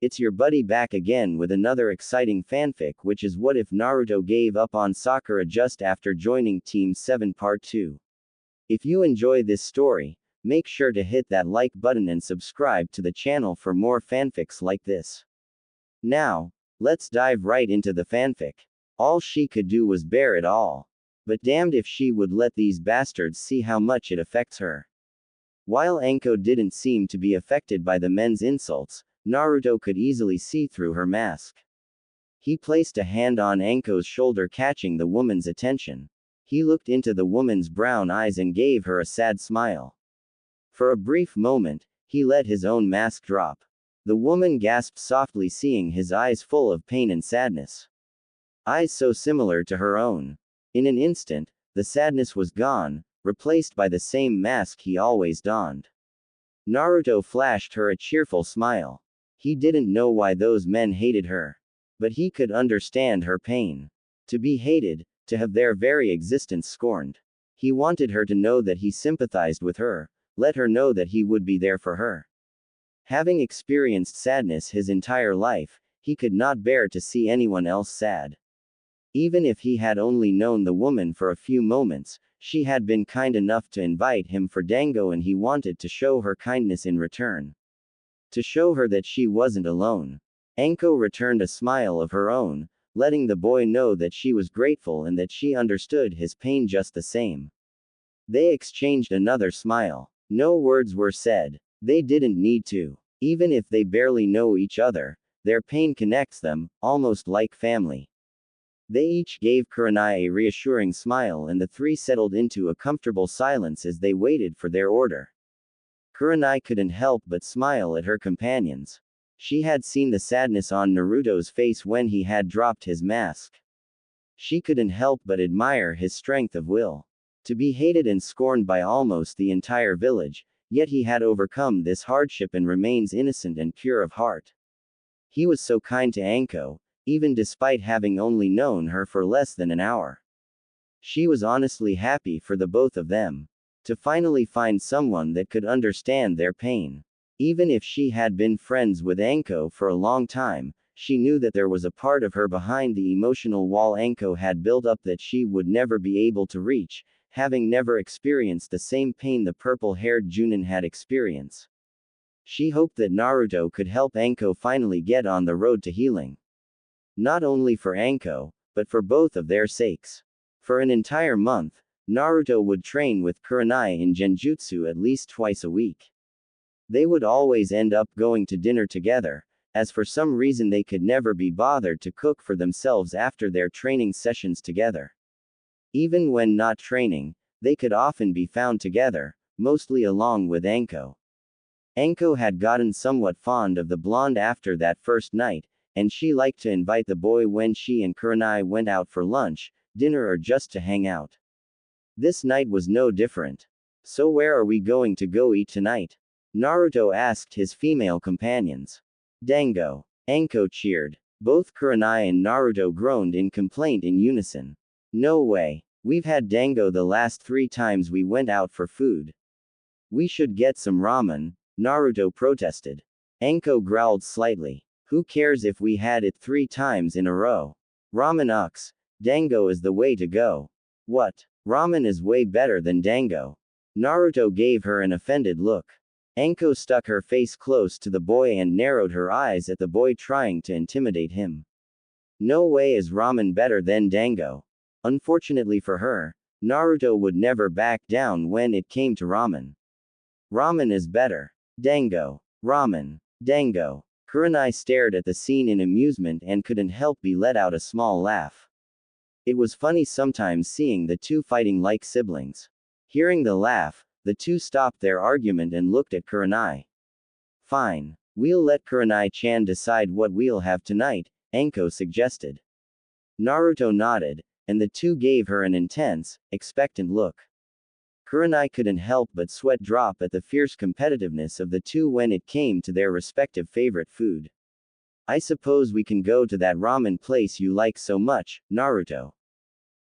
It's your buddy back again with another exciting fanfic, which is what if Naruto gave up on Sakura just after joining Team 7 Part 2. If you enjoy this story, make sure to hit that like button and subscribe to the channel for more fanfics like this. Now, let's dive right into the fanfic. All she could do was bear it all. But damned if she would let these bastards see how much it affects her. While Anko didn't seem to be affected by the men's insults, Naruto could easily see through her mask. He placed a hand on Anko's shoulder, catching the woman's attention. He looked into the woman's brown eyes and gave her a sad smile. For a brief moment, he let his own mask drop. The woman gasped softly, seeing his eyes full of pain and sadness. Eyes so similar to her own. In an instant, the sadness was gone, replaced by the same mask he always donned. Naruto flashed her a cheerful smile. He didn't know why those men hated her. But he could understand her pain. To be hated, to have their very existence scorned. He wanted her to know that he sympathized with her, let her know that he would be there for her. Having experienced sadness his entire life, he could not bear to see anyone else sad. Even if he had only known the woman for a few moments, she had been kind enough to invite him for dango, and he wanted to show her kindness in return. To show her that she wasn't alone. Anko returned a smile of her own, letting the boy know that she was grateful and that she understood his pain just the same. They exchanged another smile. No words were said. They didn't need to. Even if they barely know each other, their pain connects them, almost like family. They each gave Kurenai a reassuring smile, and the three settled into a comfortable silence as they waited for their order. Kurenai couldn't help but smile at her companions. She had seen the sadness on Naruto's face when he had dropped his mask. She couldn't help but admire his strength of will. To be hated and scorned by almost the entire village, yet he had overcome this hardship and remains innocent and pure of heart. He was so kind to Anko, even despite having only known her for less than an hour. She was honestly happy for the both of them. To finally find someone that could understand their pain. Even if she had been friends with Anko for a long time, she knew that there was a part of her behind the emotional wall Anko had built up that she would never be able to reach, having never experienced the same pain the purple-haired Junin had experienced. She hoped that Naruto could help Anko finally get on the road to healing. Not only for Anko, but for both of their sakes. For an entire month, Naruto would train with Kurenai in Genjutsu at least twice a week. They would always end up going to dinner together, as for some reason they could never be bothered to cook for themselves after their training sessions together. Even when not training, they could often be found together, mostly along with Anko. Anko had gotten somewhat fond of the blonde after that first night, and she liked to invite the boy when she and Kurenai went out for lunch, dinner, or just to hang out. This night was no different. So where are we going to go eat tonight? Naruto asked his female companions. Dango. Anko cheered. Both Kurenai and Naruto groaned in complaint in unison. No way. We've had dango the last 3 times we went out for food. We should get some ramen, Naruto protested. Anko growled slightly. Who cares if we had it 3 times in a row? Ramen ucks. Dango is the way to go. What? Ramen is way better than dango. Naruto gave her an offended look. Anko stuck her face close to the boy and narrowed her eyes at the boy, trying to intimidate him. No way is ramen better than dango. Unfortunately for her, Naruto would never back down when it came to ramen. Ramen is better. Dango. Ramen. Dango. Kurenai stared at the scene in amusement and couldn't help but let out a small laugh. It was funny sometimes seeing the two fighting like siblings. Hearing the laugh, the two stopped their argument and looked at Kurenai. Fine. We'll let Kurenai-chan decide what we'll have tonight, Anko suggested. Naruto nodded, and the two gave her an intense, expectant look. Kurenai couldn't help but sweat drop at the fierce competitiveness of the two when it came to their respective favorite food. I suppose we can go to that ramen place you like so much, Naruto.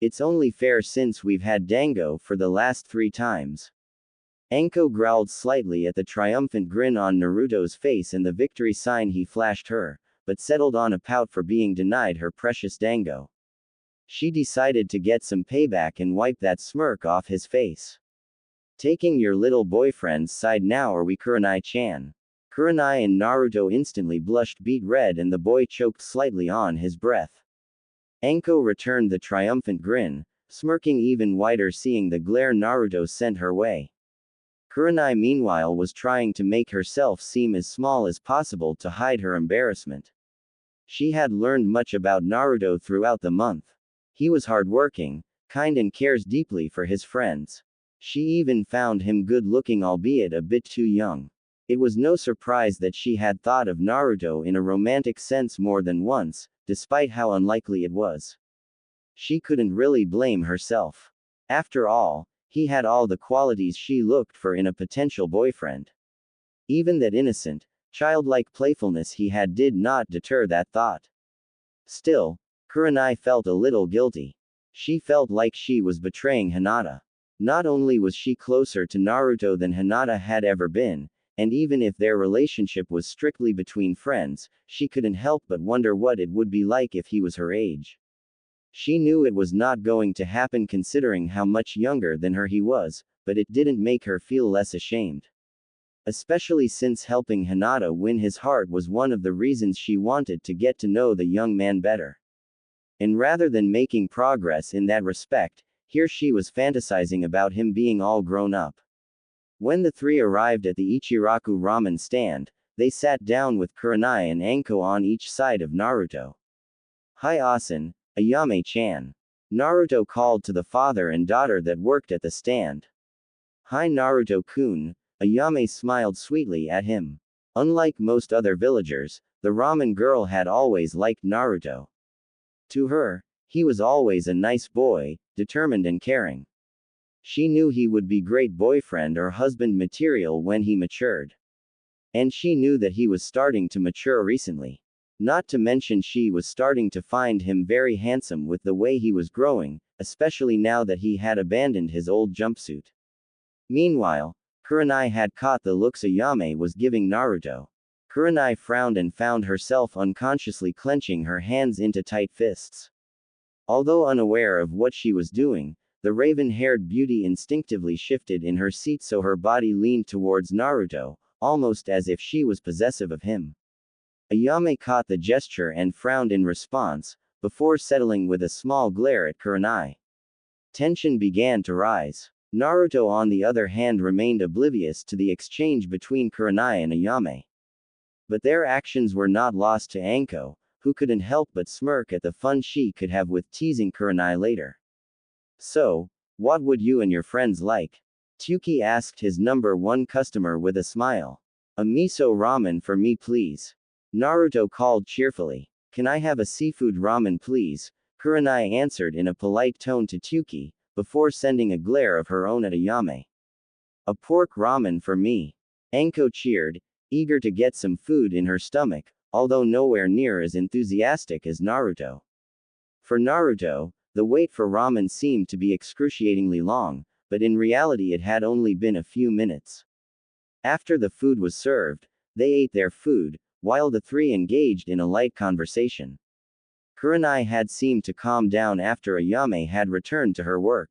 It's only fair since we've had dango for the last 3 times. Anko growled slightly at the triumphant grin on Naruto's face and the victory sign he flashed her, but settled on a pout for being denied her precious dango. She decided to get some payback and wipe that smirk off his face. Taking your little boyfriend's side now, are we, Kurenai-chan? Kurenai and Naruto instantly blushed beet red and the boy choked slightly on his breath. Anko returned the triumphant grin, smirking even wider seeing the glare Naruto sent her way. Kurenai meanwhile was trying to make herself seem as small as possible to hide her embarrassment. She had learned much about Naruto throughout the month. He was hardworking, kind and cares deeply for his friends. She even found him good-looking, albeit a bit too young. It was no surprise that she had thought of Naruto in a romantic sense more than once, despite how unlikely it was. She couldn't really blame herself. After all, he had all the qualities she looked for in a potential boyfriend. Even that innocent, childlike playfulness he had did not deter that thought. Still, Kurenai felt a little guilty. She felt like she was betraying Hinata. Not only was she closer to Naruto than Hinata had ever been, and even if their relationship was strictly between friends, she couldn't help but wonder what it would be like if he was her age. She knew it was not going to happen considering how much younger than her he was, but it didn't make her feel less ashamed. Especially since helping Hinata win his heart was one of the reasons she wanted to get to know the young man better. And rather than making progress in that respect, here she was fantasizing about him being all grown up. When the three arrived at the Ichiraku ramen stand, they sat down with Kurenai and Anko on each side of Naruto. "Hi Asen, Ayame-chan." Naruto called to the father and daughter that worked at the stand. "Hi Naruto-kun," Ayame smiled sweetly at him. Unlike most other villagers, the ramen girl had always liked Naruto. To her, he was always a nice boy, determined and caring. She knew he would be great boyfriend or husband material when he matured. And she knew that he was starting to mature recently. Not to mention she was starting to find him very handsome with the way he was growing, especially now that he had abandoned his old jumpsuit. Meanwhile, Kurenai had caught the looks Ayame was giving Naruto. Kurenai frowned and found herself unconsciously clenching her hands into tight fists. Although unaware of what she was doing, the raven-haired beauty instinctively shifted in her seat so her body leaned towards Naruto, almost as if she was possessive of him. Ayame caught the gesture and frowned in response, before settling with a small glare at Kurenai. Tension began to rise. Naruto on the other hand remained oblivious to the exchange between Kurenai and Ayame. But their actions were not lost to Anko, who couldn't help but smirk at the fun she could have with teasing Kurenai later. "So, what would you and your friends like?" Tyuki asked his number one customer with a smile. "A miso ramen for me please." Naruto called cheerfully. "Can I have a seafood ramen please?" Kurenai answered in a polite tone to Tyuki, before sending a glare of her own at Ayame. "A pork ramen for me." Anko cheered, eager to get some food in her stomach, although nowhere near as enthusiastic as Naruto. For Naruto, the wait for ramen seemed to be excruciatingly long, but in reality it had only been a few minutes. After the food was served, they ate their food, while the three engaged in a light conversation. Kurenai had seemed to calm down after Ayame had returned to her work.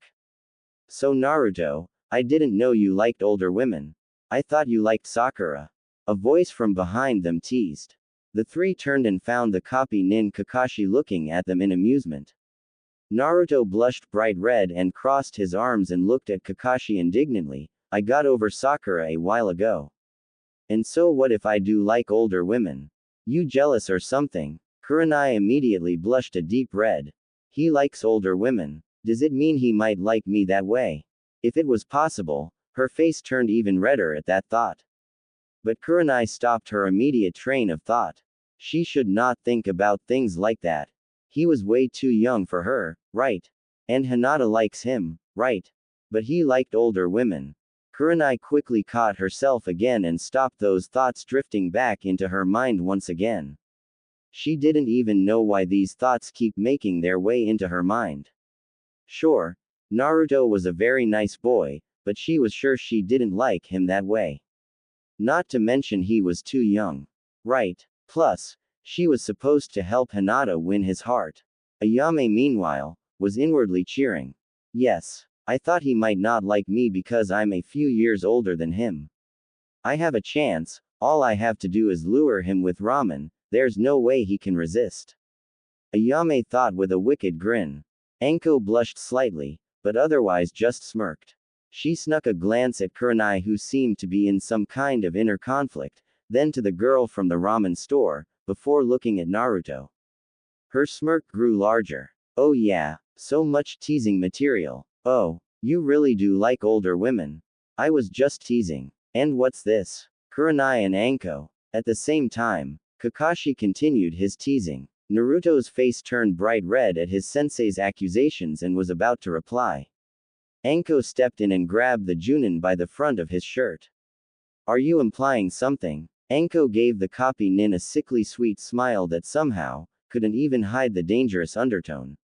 "So Naruto, I didn't know you liked older women. I thought you liked Sakura." A voice from behind them teased. The three turned and found the copy Nin Kakashi looking at them in amusement. Naruto blushed bright red and crossed his arms and looked at Kakashi indignantly. "I got over Sakura a while ago. And so what if I do like older women? You jealous or something?" Kurenai immediately blushed a deep red. He likes older women. Does it mean he might like me that way? If it was possible, her face turned even redder at that thought. But Kurenai stopped her immediate train of thought. She should not think about things like that. He was way too young for her, right? And Hinata likes him, right? But he liked older women. Kurenai quickly caught herself again and stopped those thoughts drifting back into her mind once again. She didn't even know why these thoughts keep making their way into her mind. Sure, Naruto was a very nice boy, but she was sure she didn't like him that way. Not to mention he was too young. Right. Plus, she was supposed to help Hinata win his heart. Ayame, meanwhile, was inwardly cheering. Yes, I thought he might not like me because I'm a few years older than him. I have a chance, all I have to do is lure him with ramen, there's no way he can resist. Ayame thought with a wicked grin. Anko blushed slightly, but otherwise just smirked. She snuck a glance at Kurenai, who seemed to be in some kind of inner conflict, then to the girl from the ramen store, before looking at Naruto. Her smirk grew larger. Oh yeah, so much teasing material. Oh, you really do like older women. I was just teasing. And what's this? Kurenai and Anko. At the same time, Kakashi continued his teasing. Naruto's face turned bright red at his sensei's accusations and was about to reply. Anko stepped in and grabbed the Junin by the front of his shirt. Are you implying something? Anko gave the copy nin a sickly sweet smile that somehow couldn't even hide the dangerous undertone.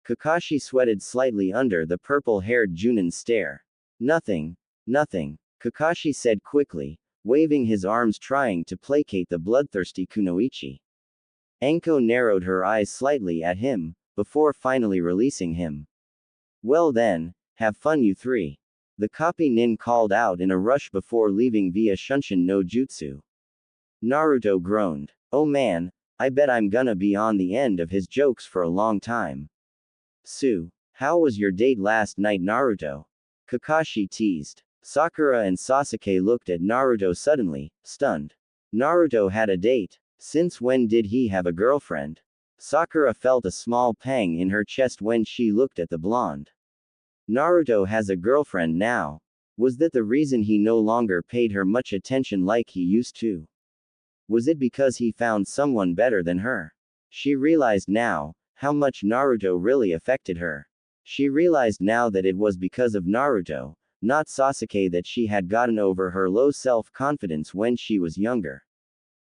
Kakashi sweated slightly under the purple-haired Junin's stare. Nothing. Nothing, Kakashi said quickly, waving his arms trying to placate the bloodthirsty Kunoichi. Anko narrowed her eyes slightly at him, before finally releasing him. Well then, have fun you three. The copy nin called out in a rush before leaving via Shunshin no Jutsu. Naruto groaned. Oh man, I bet I'm gonna be on the end of his jokes for a long time. How was your date last night, Naruto? Kakashi teased. Sakura and Sasuke looked at Naruto suddenly, stunned. Naruto had a date. Since when did he have a girlfriend? Sakura felt a small pang in her chest when she looked at the blonde. Naruto has a girlfriend now. Was that the reason he no longer paid her much attention like he used to? Was it because he found someone better than her? She realized now how much Naruto really affected her. She realized now that it was because of Naruto, not Sasuke, that she had gotten over her low self-confidence when she was younger.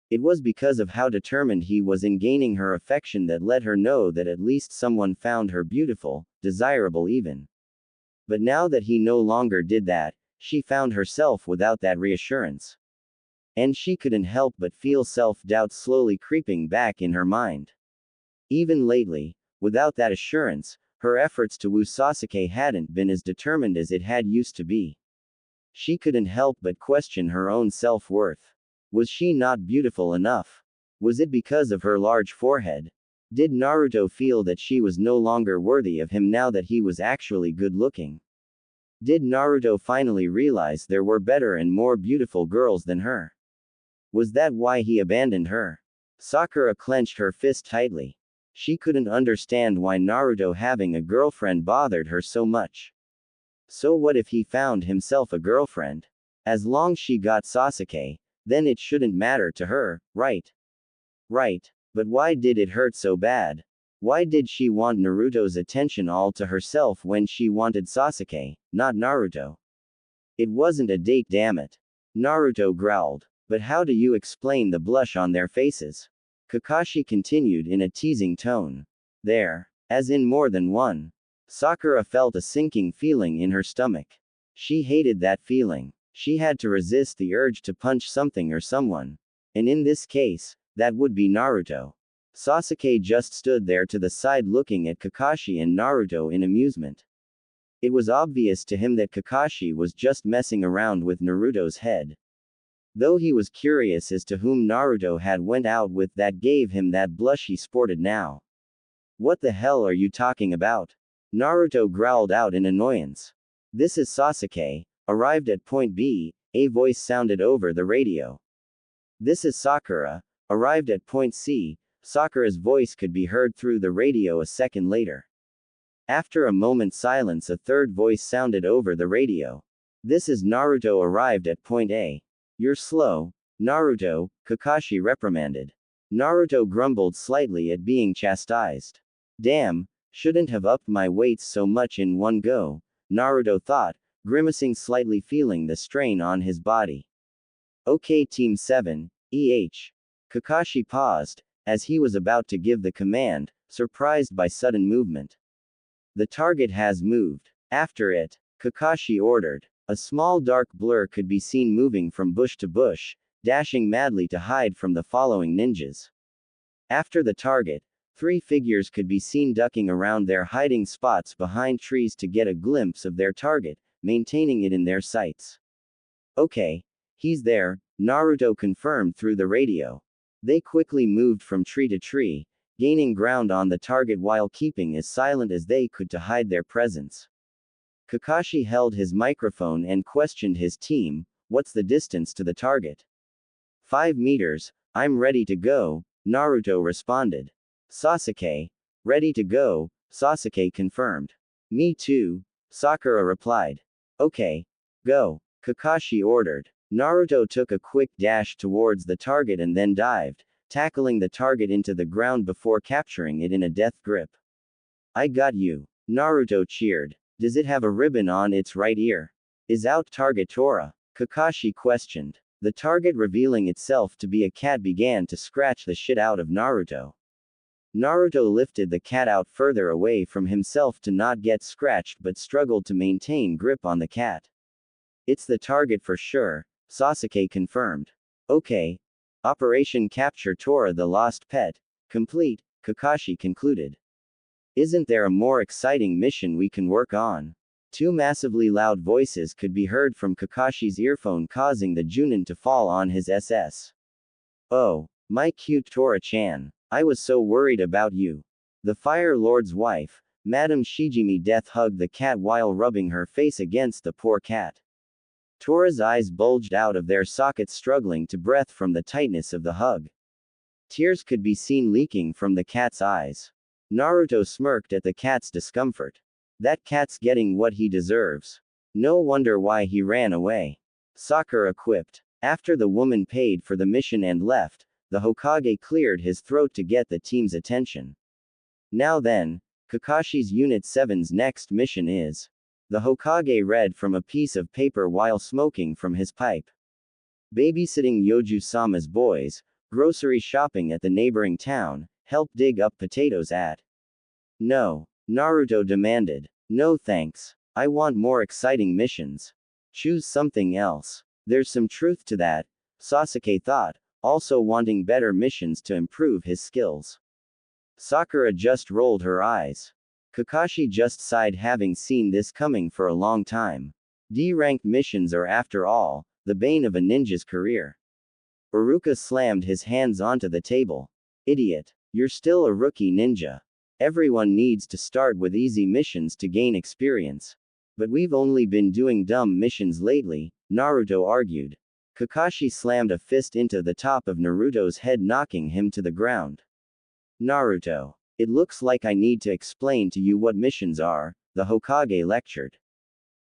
It was because of how determined he was in gaining her affection that let her know that at least someone found her beautiful, desirable even. But now that he no longer did that, she found herself without that reassurance. And she couldn't help but feel self-doubt slowly creeping back in her mind. Even lately, without that assurance, her efforts to woo Sasuke hadn't been as determined as it had used to be. She couldn't help but question her own self-worth. Was she not beautiful enough? Was it because of her large forehead? Did Naruto feel that she was no longer worthy of him now that he was actually good-looking? Did Naruto finally realize there were better and more beautiful girls than her? Was that why he abandoned her? Sakura clenched her fist tightly. She couldn't understand why Naruto having a girlfriend bothered her so much. So what if he found himself a girlfriend? As long as she got Sasuke, then it shouldn't matter to her, right? Right. But why did it hurt so bad? Why did she want Naruto's attention all to herself when she wanted Sasuke, not Naruto? It wasn't a date, damn it. Naruto growled. But how do you explain the blush on their faces? Kakashi continued in a teasing tone. There. As in more than one. Sakura felt a sinking feeling in her stomach. She hated that feeling. She had to resist the urge to punch something or someone. And in this case, that would be Naruto. Sasuke just stood there to the side looking at Kakashi and Naruto in amusement. It was obvious to him that Kakashi was just messing around with Naruto's head. Though he was curious as to whom Naruto had went out with that gave him that blush he sported now. What the hell are you talking about? Naruto growled out in annoyance. This is Sasuke, arrived at point B, a voice sounded over the radio. This is Sakura, arrived at point C, Sakura's voice could be heard through the radio a second later. After a moment's silence, a third voice sounded over the radio. This is Naruto, arrived at point A. You're slow, Naruto, Kakashi reprimanded. Naruto grumbled slightly at being chastised. Damn, shouldn't have upped my weights so much in one go, Naruto thought, grimacing slightly, feeling the strain on his body. Okay, Team 7, Kakashi paused, as he was about to give the command, surprised by sudden movement. The target has moved. After it, Kakashi ordered. A small dark blur could be seen moving from bush to bush, dashing madly to hide from the following ninjas. After the target, 3 figures could be seen ducking around their hiding spots behind trees to get a glimpse of their target, maintaining it in their sights. Okay. He's there, Naruto confirmed through the radio. They quickly moved from tree to tree, gaining ground on the target while keeping as silent as they could to hide their presence. Kakashi held his microphone and questioned his team, "What's the distance to the target?" 5 meters, I'm ready to go, Naruto responded. Sasuke, ready to go, Sasuke confirmed. Me too, Sakura replied. Okay. Go, Kakashi ordered. Naruto took a quick dash towards the target and then dived, tackling the target into the ground before capturing it in a death grip. I got you, Naruto cheered. Does it have a ribbon on its right ear? Is out target Tora? Kakashi questioned. The target revealing itself to be a cat began to scratch the shit out of Naruto. Naruto lifted the cat out further away from himself to not get scratched but struggled to maintain grip on the cat. It's the target for sure, Sasuke confirmed. Okay. Operation Capture Tora the Lost Pet, complete, Kakashi concluded. Isn't there a more exciting mission we can work on? 2 massively loud voices could be heard from Kakashi's earphone, causing the Junin to fall on his SS. Oh, my cute Tora-chan. I was so worried about you. The Fire Lord's wife, Madame Shijimi Death hugged the cat while rubbing her face against the poor cat. Tora's eyes bulged out of their sockets, struggling to breathe from the tightness of the hug. Tears could be seen leaking from the cat's eyes. Naruto smirked at the cat's discomfort. That cat's getting what he deserves. No wonder why he ran away. Sakura quipped. After the woman paid for the mission and left, the Hokage cleared his throat to get the team's attention. Now then, Kakashi's Unit 7's next mission is. The Hokage read from a piece of paper while smoking from his pipe. Babysitting Yoju-sama's boys, grocery shopping at the neighboring town, help dig up potatoes at. No, Naruto demanded. No thanks. I want more exciting missions. Choose something else. There's some truth to that, Sasuke thought, also wanting better missions to improve his skills. Sakura just rolled her eyes. Kakashi just sighed, having seen this coming for a long time. D-ranked missions are, after all, the bane of a ninja's career. Iruka slammed his hands onto the table. Idiot. You're still a rookie ninja. Everyone needs to start with easy missions to gain experience. But we've only been doing dumb missions lately, Naruto argued. Kakashi slammed a fist into the top of Naruto's head, knocking him to the ground. Naruto. It looks like I need to explain to you what missions are, the Hokage lectured.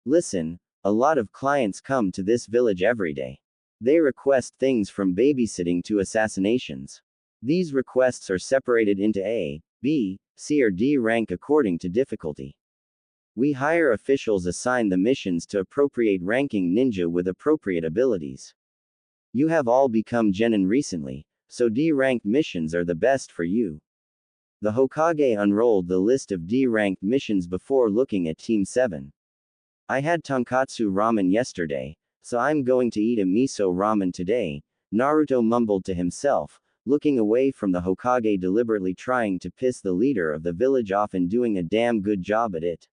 Listen, a lot of clients come to this village every day. They request things from babysitting to assassinations. These requests are separated into A, B, C or D rank according to difficulty. We hire officials, assign the missions to appropriate ranking ninja with appropriate abilities. You have all become genin recently, so D-ranked missions are the best for you. The Hokage unrolled the list of D-ranked missions before looking at Team 7. I had tonkatsu ramen yesterday, so I'm going to eat a miso ramen today, Naruto mumbled to himself, looking away from the Hokage, deliberately trying to piss the leader of the village off and doing a damn good job at it.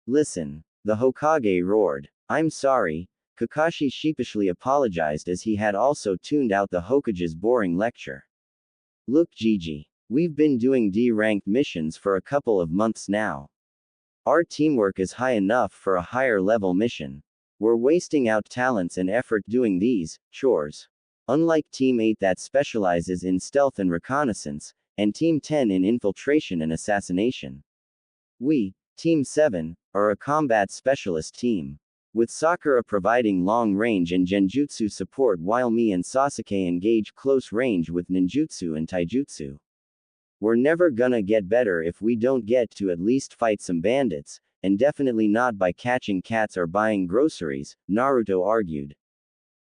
Listen, the Hokage roared. I'm sorry, Kakashi sheepishly apologized as he had also tuned out the Hokage's boring lecture. Look, Gigi, we've been doing D-ranked missions for a couple of months now. Our teamwork is high enough for a higher level mission. We're wasting out talents and effort doing these chores. Unlike Team 8 that specializes in stealth and reconnaissance, and Team 10 in infiltration and assassination. We, Team 7, are a combat specialist team. With Sakura providing long-range and genjutsu support while me and Sasuke engage close range with ninjutsu and taijutsu. We're never gonna get better if we don't get to at least fight some bandits, and definitely not by catching cats or buying groceries, Naruto argued.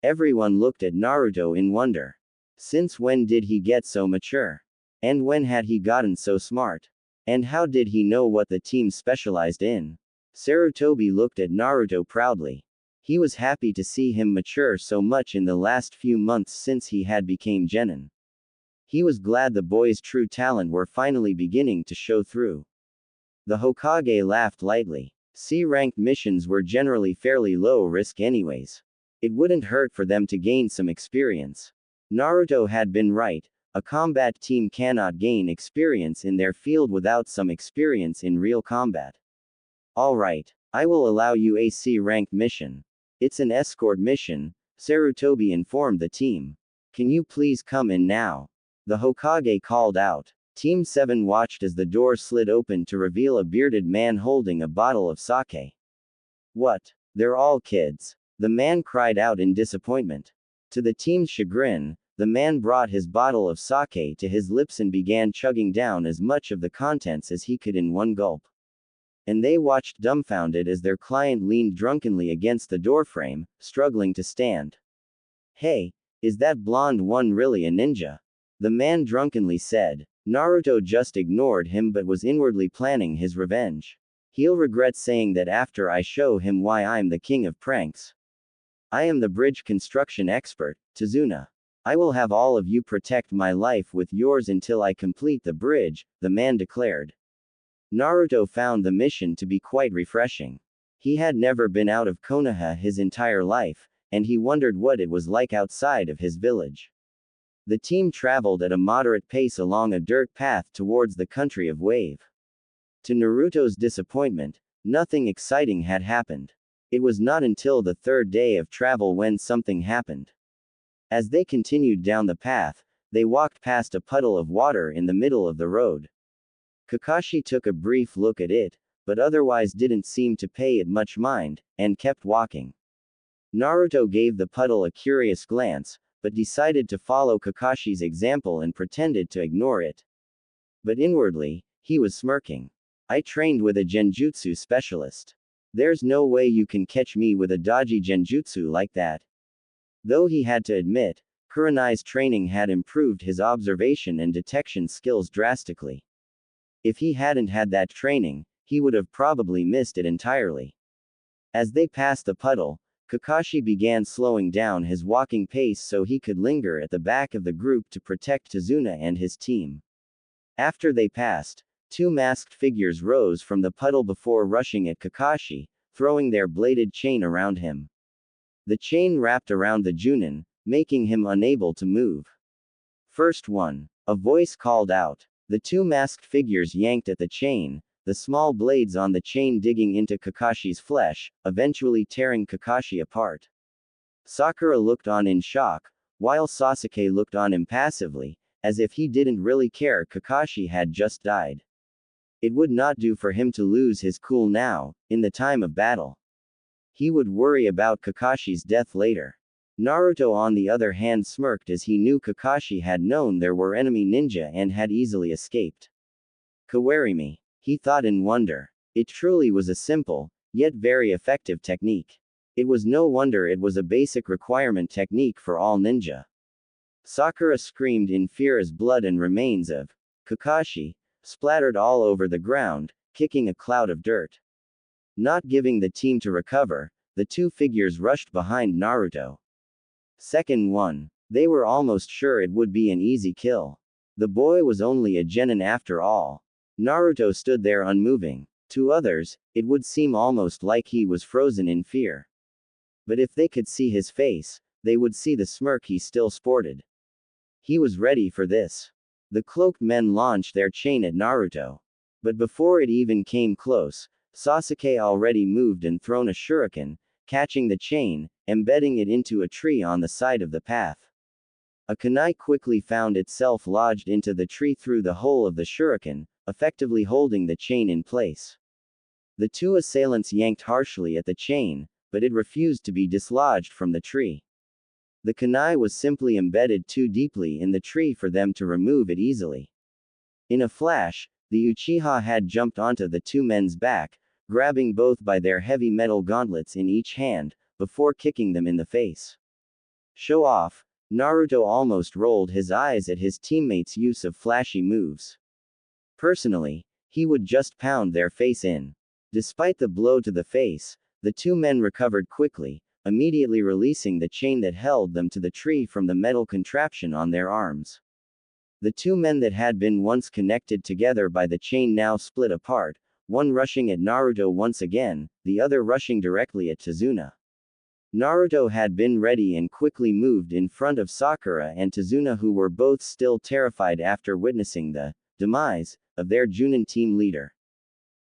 Everyone looked at Naruto in wonder. Since when did he get so mature? And when had he gotten so smart? And how did he know what the team specialized in? Sarutobi looked at Naruto proudly. He was happy to see him mature so much in the last few months since he had become genin. He was glad the boy's true talent were finally beginning to show through. The Hokage laughed lightly. C-ranked missions were generally fairly low risk anyways. It wouldn't hurt for them to gain some experience. Naruto had been right. A combat team cannot gain experience in their field without some experience in real combat. Alright, I will allow you a C-ranked mission. It's an escort mission, Sarutobi informed the team. Can you please come in now? The Hokage called out. Team 7 watched as the door slid open to reveal a bearded man holding a bottle of sake. What? They're all kids. The man cried out in disappointment. To the team's chagrin, the man brought his bottle of sake to his lips and began chugging down as much of the contents as he could in one gulp. And they watched dumbfounded as their client leaned drunkenly against the doorframe, struggling to stand. Hey, is that blonde one really a ninja? The man drunkenly said. Naruto just ignored him but was inwardly planning his revenge. He'll regret saying that after I show him why I'm the king of pranks. I am the bridge construction expert, Tazuna. I will have all of you protect my life with yours until I complete the bridge, the man declared. Naruto found the mission to be quite refreshing. He had never been out of Konoha his entire life, and he wondered what it was like outside of his village. The team traveled at a moderate pace along a dirt path towards the country of Wave. To Naruto's disappointment, nothing exciting had happened. It was not until the third day of travel when something happened. As they continued down the path, they walked past a puddle of water in the middle of the road. Kakashi took a brief look at it, but otherwise didn't seem to pay it much mind, and kept walking. Naruto gave the puddle a curious glance, but decided to follow Kakashi's example and pretended to ignore it. But inwardly, he was smirking. I trained with a genjutsu specialist. There's no way you can catch me with a dodgy genjutsu like that. Though he had to admit, Kurenai's training had improved his observation and detection skills drastically. If he hadn't had that training, he would have probably missed it entirely. As they passed the puddle, Kakashi began slowing down his walking pace so he could linger at the back of the group to protect Tazuna and his team. After they passed, two masked figures rose from the puddle before rushing at Kakashi, throwing their bladed chain around him. The chain wrapped around the Junin, making him unable to move. First one. A voice called out. The two masked figures yanked at the chain, the small blades on the chain digging into Kakashi's flesh, eventually tearing Kakashi apart. Sakura looked on in shock, while Sasuke looked on impassively, as if he didn't really care Kakashi had just died. It would not do for him to lose his cool now, in the time of battle. He would worry about Kakashi's death later. Naruto on the other hand smirked as he knew Kakashi had known there were enemy ninja and had easily escaped. Kawarimi. He thought in wonder. It truly was a simple, yet very effective technique. It was no wonder it was a basic requirement technique for all ninja. Sakura screamed in fear as blood and remains of Kakashi splattered all over the ground, kicking a cloud of dirt. Not giving the team to recover, the two figures rushed behind Naruto. Second one. They were almost sure it would be an easy kill. The boy was only a genin after all. Naruto stood there unmoving. To others, it would seem almost like he was frozen in fear. But if they could see his face, they would see the smirk he still sported. He was ready for this. The cloaked men launched their chain at Naruto. But before it even came close, Sasuke already moved and thrown a shuriken, catching the chain, embedding it into a tree on the side of the path. A kunai quickly found itself lodged into the tree through the hole of the shuriken, effectively holding the chain in place. The two assailants yanked harshly at the chain, but it refused to be dislodged from the tree. The kunai was simply embedded too deeply in the tree for them to remove it easily. In a flash, the Uchiha had jumped onto the two men's back, grabbing both by their heavy metal gauntlets in each hand, before kicking them in the face. Show off. Naruto almost rolled his eyes at his teammates' use of flashy moves. Personally, he would just pound their face in. Despite the blow to the face, the two men recovered quickly, immediately releasing the chain that held them to the tree from the metal contraption on their arms. The two men that had been once connected together by the chain now split apart, one rushing at Naruto once again, the other rushing directly at Tazuna. Naruto had been ready and quickly moved in front of Sakura and Tazuna, who were both still terrified after witnessing the demise of their Junin team leader.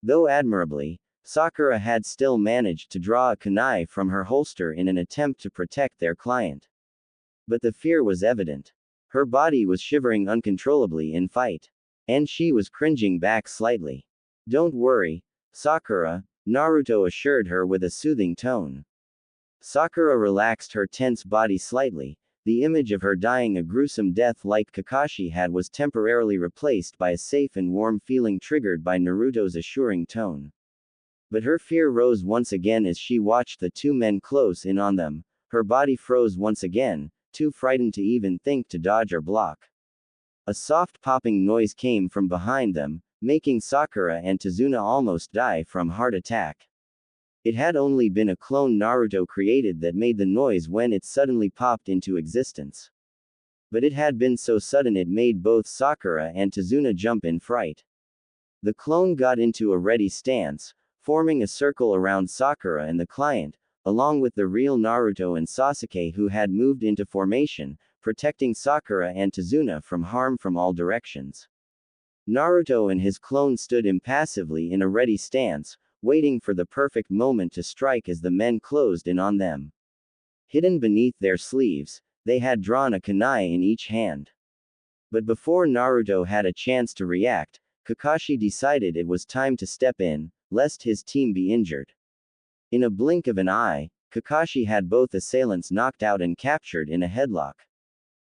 Though admirably, Sakura had still managed to draw a kunai from her holster in an attempt to protect their client. But the fear was evident. Her body was shivering uncontrollably in fight. And she was cringing back slightly. "Don't worry, Sakura," Naruto assured her with a soothing tone. Sakura relaxed her tense body slightly. The image of her dying a gruesome death like Kakashi had was temporarily replaced by a safe and warm feeling triggered by Naruto's assuring tone. But her fear rose once again as she watched the two men close in on them. Her body froze once again, too frightened to even think to dodge or block. A soft popping noise came from behind them, making Sakura and Tazuna almost die from heart attack. It had only been a clone Naruto created that made the noise when it suddenly popped into existence. But it had been so sudden it made both Sakura and Tazuna jump in fright. The clone got into a ready stance, forming a circle around Sakura and the client, along with the real Naruto and Sasuke, who had moved into formation, protecting Sakura and Tazuna from harm from all directions. Naruto and his clone stood impassively in a ready stance, waiting for the perfect moment to strike as the men closed in on them. Hidden beneath their sleeves, they had drawn a kunai in each hand. But before Naruto had a chance to react, Kakashi decided it was time to step in, lest his team be injured. In a blink of an eye, Kakashi had both assailants knocked out and captured in a headlock.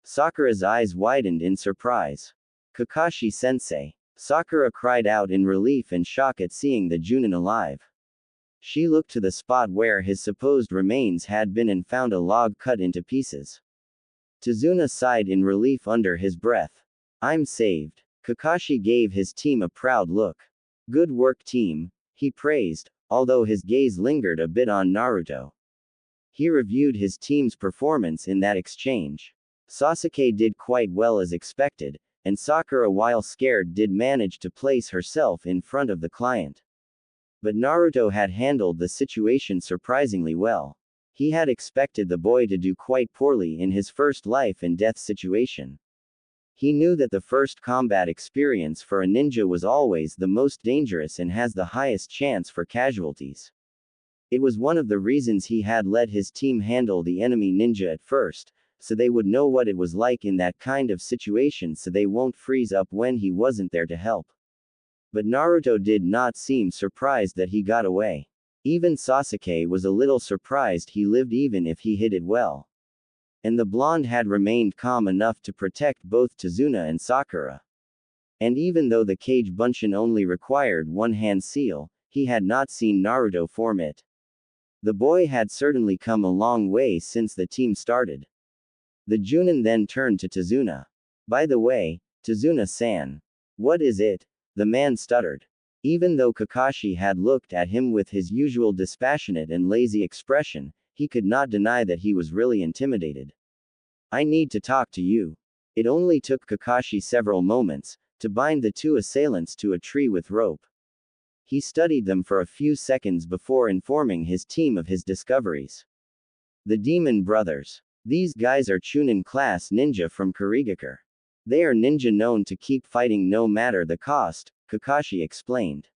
Sakura's eyes widened in surprise. "Kakashi-sensei." Sakura cried out in relief and shock at seeing the Junin alive. She looked to the spot where his supposed remains had been and found a log cut into pieces. Tazuna sighed in relief under his breath. "I'm saved." Kakashi gave his team a proud look. "Good work, team," he praised, although his gaze lingered a bit on Naruto. He reviewed his team's performance in that exchange. Sasuke did quite well as expected, and Sakura, while scared, did manage to place herself in front of the client. But Naruto had handled the situation surprisingly well. He had expected the boy to do quite poorly in his first life and death situation. He knew that the first combat experience for a ninja was always the most dangerous and has the highest chance for casualties. It was one of the reasons he had let his team handle the enemy ninja at first, so they would know what it was like in that kind of situation, so they won't freeze up when he wasn't there to help. But Naruto did not seem surprised that he got away. Even Sasuke was a little surprised he lived even if he hid it well. And the blonde had remained calm enough to protect both Tazuna and Sakura. And even though the cage bunshin only required one hand seal, he had not seen Naruto form it. The boy had certainly come a long way since the team started. The Junin then turned to Tazuna. "By the way, Tazuna-san. What is it?" the man stuttered. Even though Kakashi had looked at him with his usual dispassionate and lazy expression, he could not deny that he was really intimidated. "I need to talk to you." It only took Kakashi several moments to bind the two assailants to a tree with rope. He studied them for a few seconds before informing his team of his discoveries. "The Demon Brothers. These guys are Chunin class ninja from Kurigakure. They are ninja known to keep fighting no matter the cost," Kakashi explained.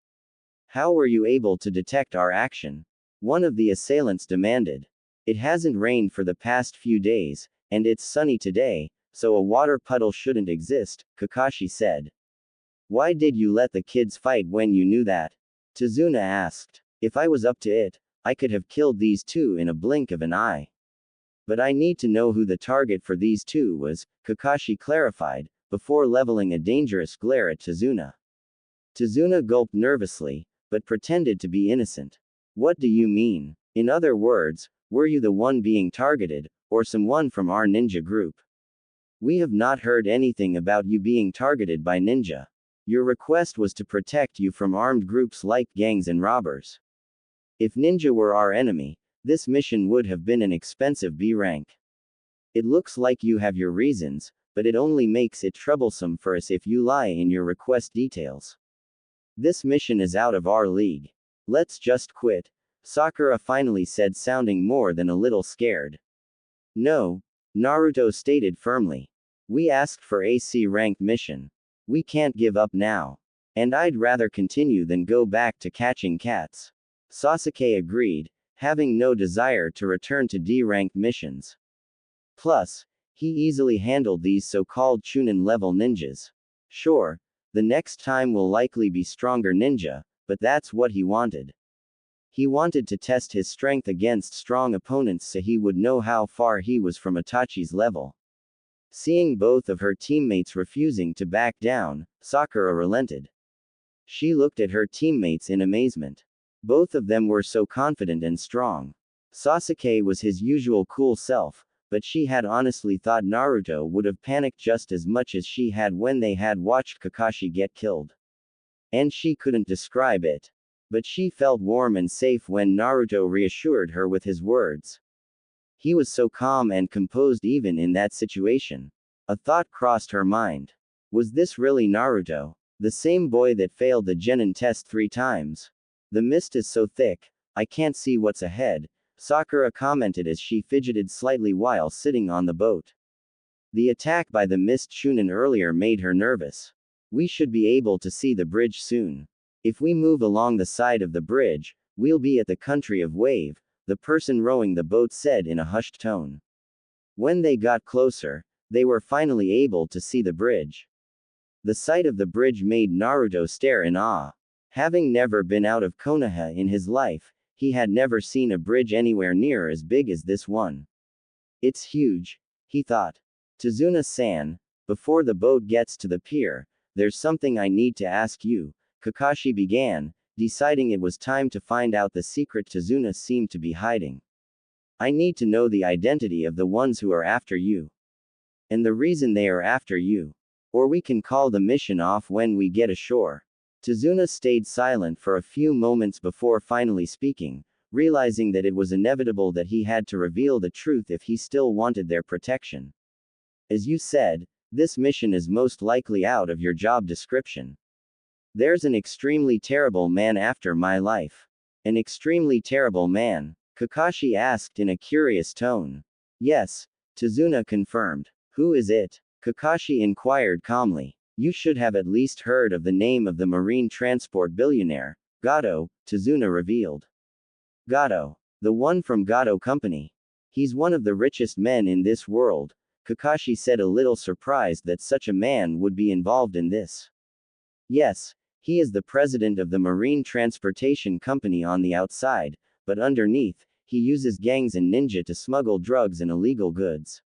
"How were you able to detect our action?" one of the assailants demanded. "It hasn't rained for the past few days, and it's sunny today, so a water puddle shouldn't exist," Kakashi said. "Why did you let the kids fight when you knew that?" Tazuna asked. "If I was up to it, I could have killed these two in a blink of an eye. But I need to know who the target for these two was," Kakashi clarified, before leveling a dangerous glare at Tazuna. Tazuna gulped nervously, but pretended to be innocent. "What do you mean? In other words, were you the one being targeted, or someone from our ninja group? We have not heard anything about you being targeted by ninja." Your request was to protect you from armed groups like gangs and robbers. If ninja were our enemy, this mission would have been an expensive B rank. It looks like you have your reasons, but it only makes it troublesome for us if you lie in your request details. This mission is out of our league. Let's just quit, Sakura finally said, sounding more than a little scared. No, Naruto stated firmly. We asked for a C-ranked mission. We can't give up now. And I'd rather continue than go back to catching cats. Sasuke agreed, having no desire to return to D-ranked missions. Plus, he easily handled these so-called Chunin-level ninjas. Sure, the next time will likely be stronger ninja, but that's what he wanted. He wanted to test his strength against strong opponents so he would know how far he was from Itachi's level. Seeing both of her teammates refusing to back down, Sakura relented. She looked at her teammates in amazement. Both of them were so confident and strong. Sasuke was his usual cool self, but she had honestly thought Naruto would have panicked just as much as she had when they had watched Kakashi get killed. And she couldn't describe it. But she felt warm and safe when Naruto reassured her with his words. He was so calm and composed even in that situation. A thought crossed her mind. Was this really Naruto? The same boy that failed the Genin test 3 times? The mist is so thick, I can't see what's ahead, Sakura commented as she fidgeted slightly while sitting on the boat. The attack by the mist Chunin earlier made her nervous. We should be able to see the bridge soon. If we move along the side of the bridge, we'll be at the country of Wave, the person rowing the boat said in a hushed tone. When they got closer, they were finally able to see the bridge. The sight of the bridge made Naruto stare in awe. Having never been out of Konoha in his life, he had never seen a bridge anywhere near as big as this one. It's huge, he thought. Tazuna-san, before the boat gets to the pier, there's something I need to ask you, Kakashi began, deciding it was time to find out the secret Tazuna seemed to be hiding. I need to know the identity of the ones who are after you. And the reason they are after you. Or we can call the mission off when we get ashore. Tazuna stayed silent for a few moments before finally speaking, realizing that it was inevitable that he had to reveal the truth if he still wanted their protection. As you said, this mission is most likely out of your job description. There's an extremely terrible man after my life. An extremely terrible man? Kakashi asked in a curious tone. Yes, Tazuna confirmed. Who is it? Kakashi inquired calmly. You should have at least heard of the name of the marine transport billionaire, Gato, Tazuna revealed. Gato. The one from Gato Company. He's one of the richest men in this world, Kakashi said, a little surprised that such a man would be involved in this. Yes, he is the president of the Marine Transportation Company on the outside, but underneath, he uses gangs and ninja to smuggle drugs and illegal goods.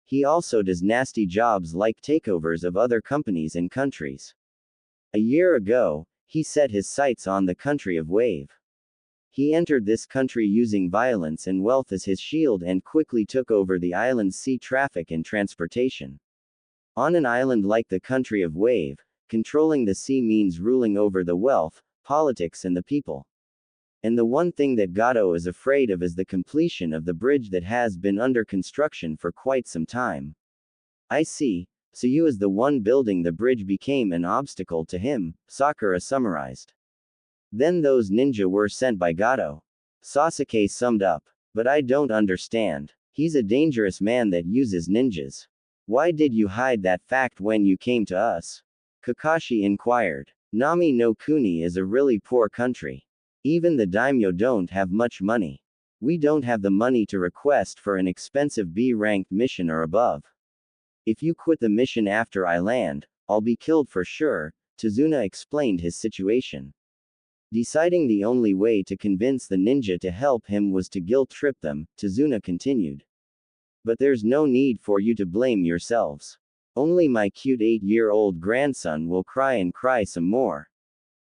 He also does nasty jobs like takeovers of other companies and countries. A year ago, he set his sights on the country of Wave. He entered this country using violence and wealth as his shield and quickly took over the island's sea traffic and transportation. On an island like the country of Wave, controlling the sea means ruling over the wealth, politics and the people. And the one thing that Gato is afraid of is the completion of the bridge that has been under construction for quite some time. I see, so you as the one building the bridge became an obstacle to him, Sakura summarized. Then those ninja were sent by Gato. Sasuke summed up. But I don't understand. He's a dangerous man that uses ninjas. Why did you hide that fact when you came to us? Kakashi inquired. Nami no Kuni is a really poor country. Even the daimyo don't have much money. We don't have the money to request for an expensive B-ranked mission or above. If you quit the mission after I land, I'll be killed for sure, Tazuna explained his situation. Deciding the only way to convince the ninja to help him was to guilt-trip them, Tazuna continued. But there's no need for you to blame yourselves. Only my cute 8-year-old grandson will cry and cry some more.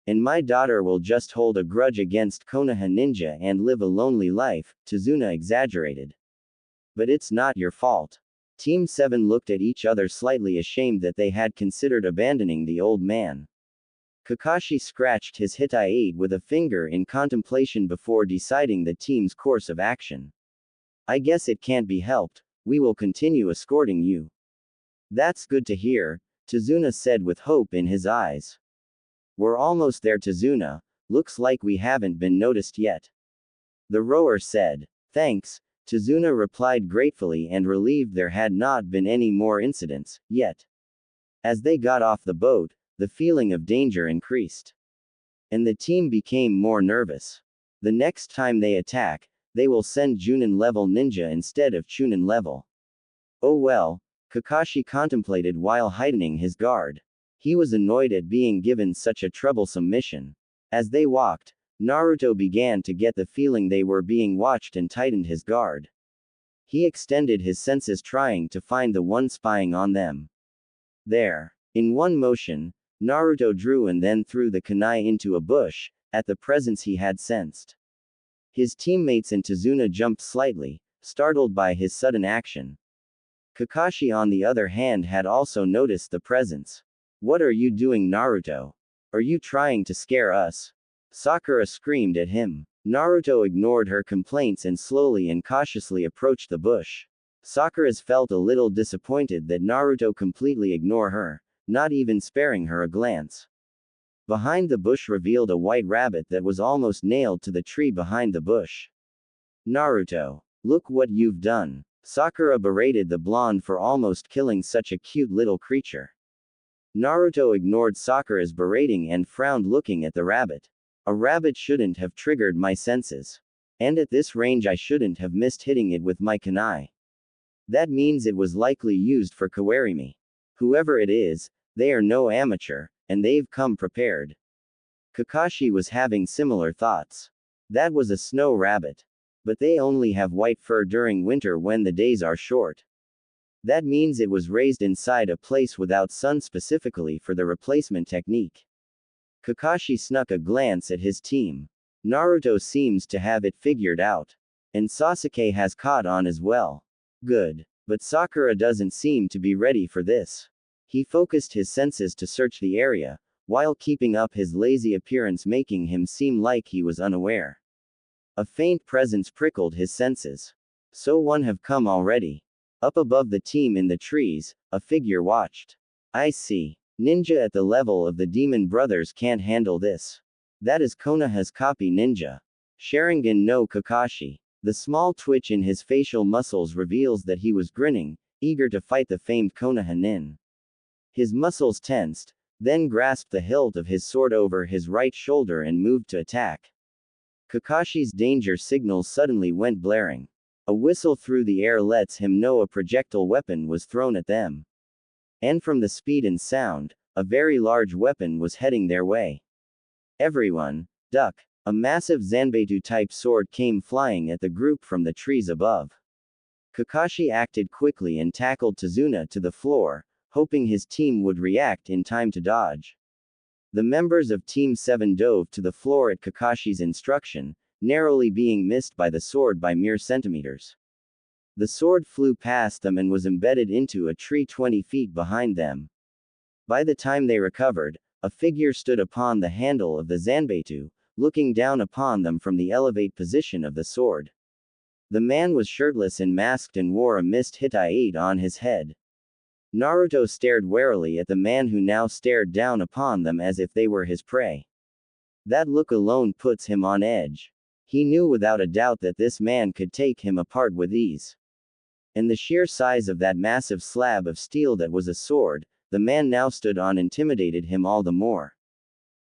And my daughter will just hold a grudge against Konoha Ninja and live a lonely life, Tazuna exaggerated. But it's not your fault. Team 7 looked at each other slightly ashamed that they had considered abandoning the old man. Kakashi scratched his Hitai-8 with a finger in contemplation before deciding the team's course of action. I guess it can't be helped, we will continue escorting you. That's good to hear, Tazuna said with hope in his eyes. We're almost there, Tazuna, looks like we haven't been noticed yet. The rower said. Thanks, Tazuna replied gratefully and relieved there had not been any more incidents, yet. As they got off the boat, the feeling of danger increased. And the team became more nervous. The next time they attack, they will send Junin level ninja instead of Chunin level. Oh well, Kakashi contemplated while heightening his guard. He was annoyed at being given such a troublesome mission. As they walked, Naruto began to get the feeling they were being watched and tightened his guard. He extended his senses trying to find the one spying on them. There. In one motion, Naruto drew and then threw the kunai into a bush, at the presence he had sensed. His teammates and Tazuna jumped slightly, startled by his sudden action. Kakashi on the other hand had also noticed the presence. What are you doing, Naruto? Are you trying to scare us? Sakura screamed at him. Naruto ignored her complaints and slowly and cautiously approached the bush. Sakura felt a little disappointed that Naruto completely ignored her, not even sparing her a glance. Behind the bush revealed a white rabbit that was almost nailed to the tree behind the bush. Naruto, look what you've done. Sakura berated the blonde for almost killing such a cute little creature. Naruto ignored Sakura's berating and frowned looking at the rabbit. A rabbit shouldn't have triggered my senses. And at this range I shouldn't have missed hitting it with my kunai. That means it was likely used for Kawarimi. Whoever it is, they are no amateur, and they've come prepared. Kakashi was having similar thoughts. That was a snow rabbit. But they only have white fur during winter when the days are short. That means it was raised inside a place without sun specifically for the replacement technique. Kakashi snuck a glance at his team. Naruto seems to have it figured out. And Sasuke has caught on as well. Good. But Sakura doesn't seem to be ready for this. He focused his senses to search the area, while keeping up his lazy appearance making him seem like he was unaware. A faint presence prickled his senses. So one have come already. Up above the team in the trees, a figure watched. I see. Ninja at the level of the demon brothers can't handle this. That is Konoha's copy ninja. Sharingan no Kakashi. The small twitch in his facial muscles reveals that he was grinning, eager to fight the famed Konoha nin. His muscles tensed, then grasped the hilt of his sword over his right shoulder and moved to attack. Kakashi's danger signal suddenly went blaring. A whistle through the air lets him know a projectile weapon was thrown at them. And from the speed and sound, a very large weapon was heading their way. Everyone, duck! A massive Zanbeitu-type sword came flying at the group from the trees above. Kakashi acted quickly and tackled Tazuna to the floor, hoping his team would react in time to dodge. The members of Team 7 dove to the floor at Kakashi's instruction, narrowly being missed by the sword by mere centimeters. The sword flew past them and was embedded into a tree 20 feet behind them. By the time they recovered, a figure stood upon the handle of the Zanbeitu, looking down upon them from the elevate position of the sword. The man was shirtless and masked and wore a mist Hitai-8 on his head. Naruto stared warily at the man who now stared down upon them as if they were his prey. That look alone puts him on edge. He knew without a doubt that this man could take him apart with ease. And the sheer size of that massive slab of steel that was a sword, the man now stood on intimidated him all the more.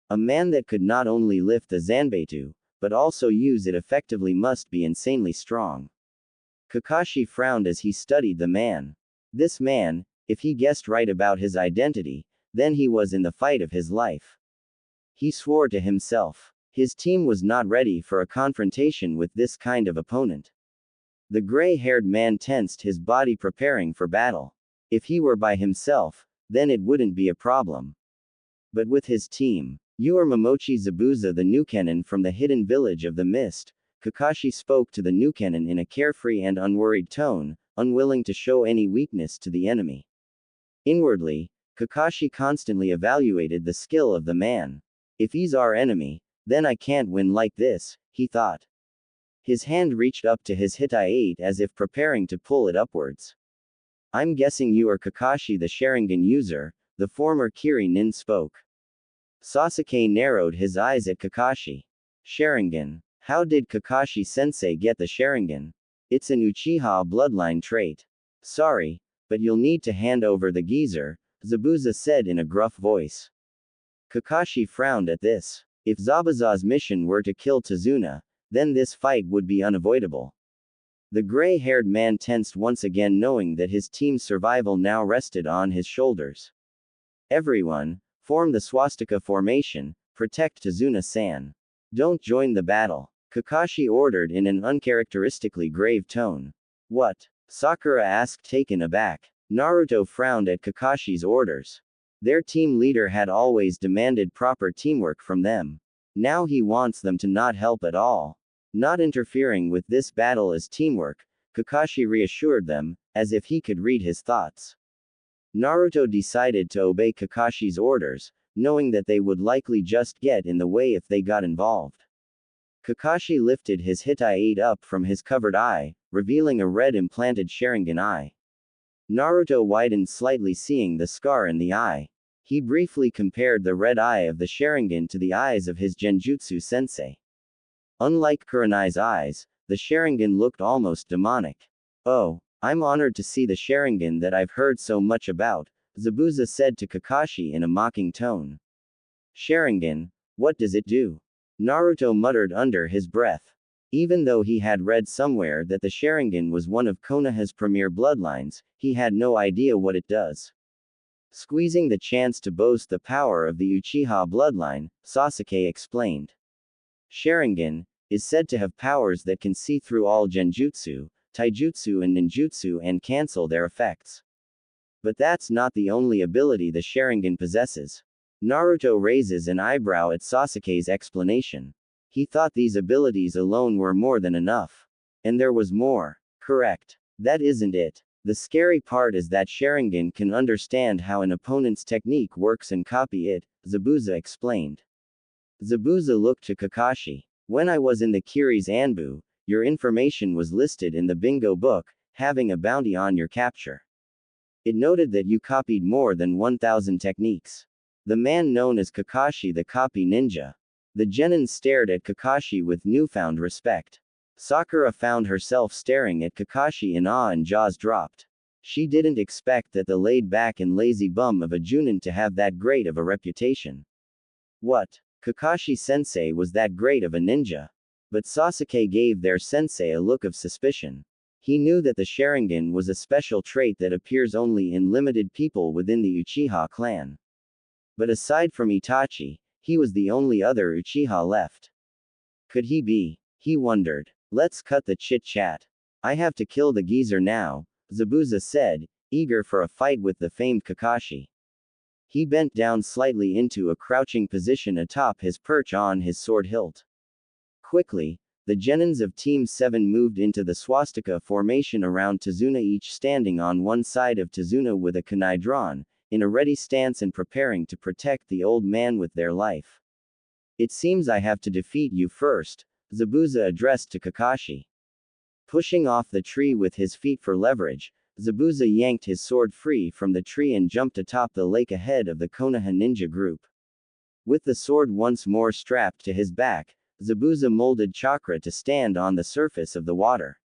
A man that could not only lift the Zanbeitu, but also use it effectively must be insanely strong. Kakashi frowned as he studied the man. This man, if he guessed right about his identity, then he was in the fight of his life. He swore to himself. His team was not ready for a confrontation with this kind of opponent. The gray-haired man tensed his body preparing for battle. If he were by himself, then it wouldn't be a problem. But with his team, you are Momochi Zabuza, the Nukenin from the hidden village of the mist. Kakashi spoke to the Nukenin in a carefree and unworried tone, unwilling to show any weakness to the enemy. Inwardly, Kakashi constantly evaluated the skill of the man. If he's our enemy, then I can't win like this, he thought. His hand reached up to his Hitai-8 as if preparing to pull it upwards. I'm guessing you are Kakashi the Sharingan user, the former Kiri nin spoke. Sasuke narrowed his eyes at Kakashi. Sharingan. How did Kakashi-sensei get the Sharingan? It's an Uchiha bloodline trait. Sorry, but you'll need to hand over the geezer, Zabuza said in a gruff voice. Kakashi frowned at this. If Zabuza's mission were to kill Tazuna, then this fight would be unavoidable. The gray-haired man tensed once again, knowing that his team's survival now rested on his shoulders. Everyone, form the swastika formation, protect Tazuna-san. Don't join the battle, Kakashi ordered in an uncharacteristically grave tone. What? Sakura asked, taken aback. Naruto frowned at Kakashi's orders. Their team leader had always demanded proper teamwork from them. Now he wants them to not help at all. Not interfering with this battle is teamwork, Kakashi reassured them, as if he could read his thoughts. Naruto decided to obey Kakashi's orders, knowing that they would likely just get in the way if they got involved. Kakashi lifted his Hitai-8 up from his covered eye, revealing a red implanted Sharingan eye. Naruto widened slightly, seeing the scar in the eye. He briefly compared the red eye of the Sharingan to the eyes of his Genjutsu sensei. Unlike Kurenai's eyes, the Sharingan looked almost demonic. Oh, I'm honored to see the Sharingan that I've heard so much about, Zabuza said to Kakashi in a mocking tone. Sharingan, what does it do? Naruto muttered under his breath. Even though he had read somewhere that the Sharingan was one of Konoha's premier bloodlines, he had no idea what it does. Squeezing the chance to boast the power of the Uchiha bloodline, Sasuke explained. Sharingan is said to have powers that can see through all genjutsu, taijutsu and ninjutsu and cancel their effects. But that's not the only ability the Sharingan possesses. Naruto raises an eyebrow at Sasuke's explanation. He thought these abilities alone were more than enough. And there was more. Correct. That isn't it. The scary part is that Sharingan can understand how an opponent's technique works and copy it, Zabuza explained. Zabuza looked to Kakashi. When I was in the Kiri's Anbu, your information was listed in the bingo book, having a bounty on your capture. It noted that you copied more than 1,000 techniques. The man known as Kakashi the Copy Ninja. The genin stared at Kakashi with newfound respect. Sakura found herself staring at Kakashi in awe and jaws dropped. She didn't expect that the laid-back and lazy bum of a Junin to have that great of a reputation. What? Kakashi-sensei was that great of a ninja? But Sasuke gave their sensei a look of suspicion. He knew that the Sharingan was a special trait that appears only in limited people within the Uchiha clan. But aside from Itachi, he was the only other Uchiha left. Could he be? He wondered. Let's cut the chit-chat. I have to kill the geezer now, Zabuza said, eager for a fight with the famed Kakashi. He bent down slightly into a crouching position atop his perch on his sword hilt. Quickly, the genins of Team 7 moved into the swastika formation around Tazuna, each standing on one side of Tazuna with a kunai drawn, in a ready stance and preparing to protect the old man with their life. It seems I have to defeat you first, Zabuza addressed to Kakashi. Pushing off the tree with his feet for leverage, Zabuza yanked his sword free from the tree and jumped atop the lake ahead of the Konoha ninja group. With the sword once more strapped to his back, Zabuza molded chakra to stand on the surface of the water.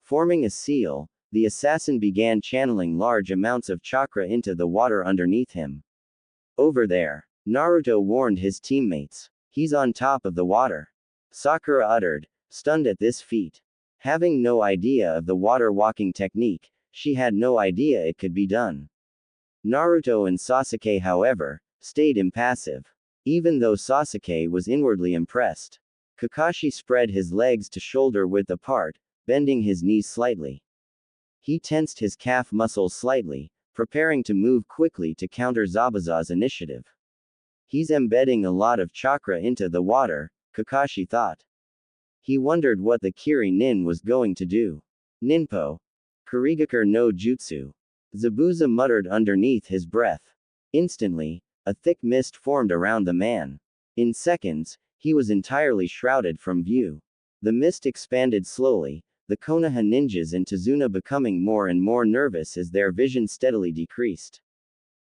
Forming a seal, the assassin began channeling large amounts of chakra into the water underneath him. Over there, Naruto warned his teammates. He's on top of the water. Sakura uttered, stunned at this feat. Having no idea of the water walking technique, she had no idea it could be done. Naruto and Sasuke, however, stayed impassive. Even though Sasuke was inwardly impressed. Kakashi spread his legs to shoulder width apart, bending his knees slightly. He tensed his calf muscles slightly, preparing to move quickly to counter Zabuza's initiative. He's embedding a lot of chakra into the water, Kakashi thought. He wondered what the Kiri Nin was going to do. Ninpo. Kurigakure no Jutsu. Zabuza muttered underneath his breath. Instantly, a thick mist formed around the man. In seconds, he was entirely shrouded from view. The mist expanded slowly, the Konoha ninjas and Tazuna becoming more and more nervous as their vision steadily decreased.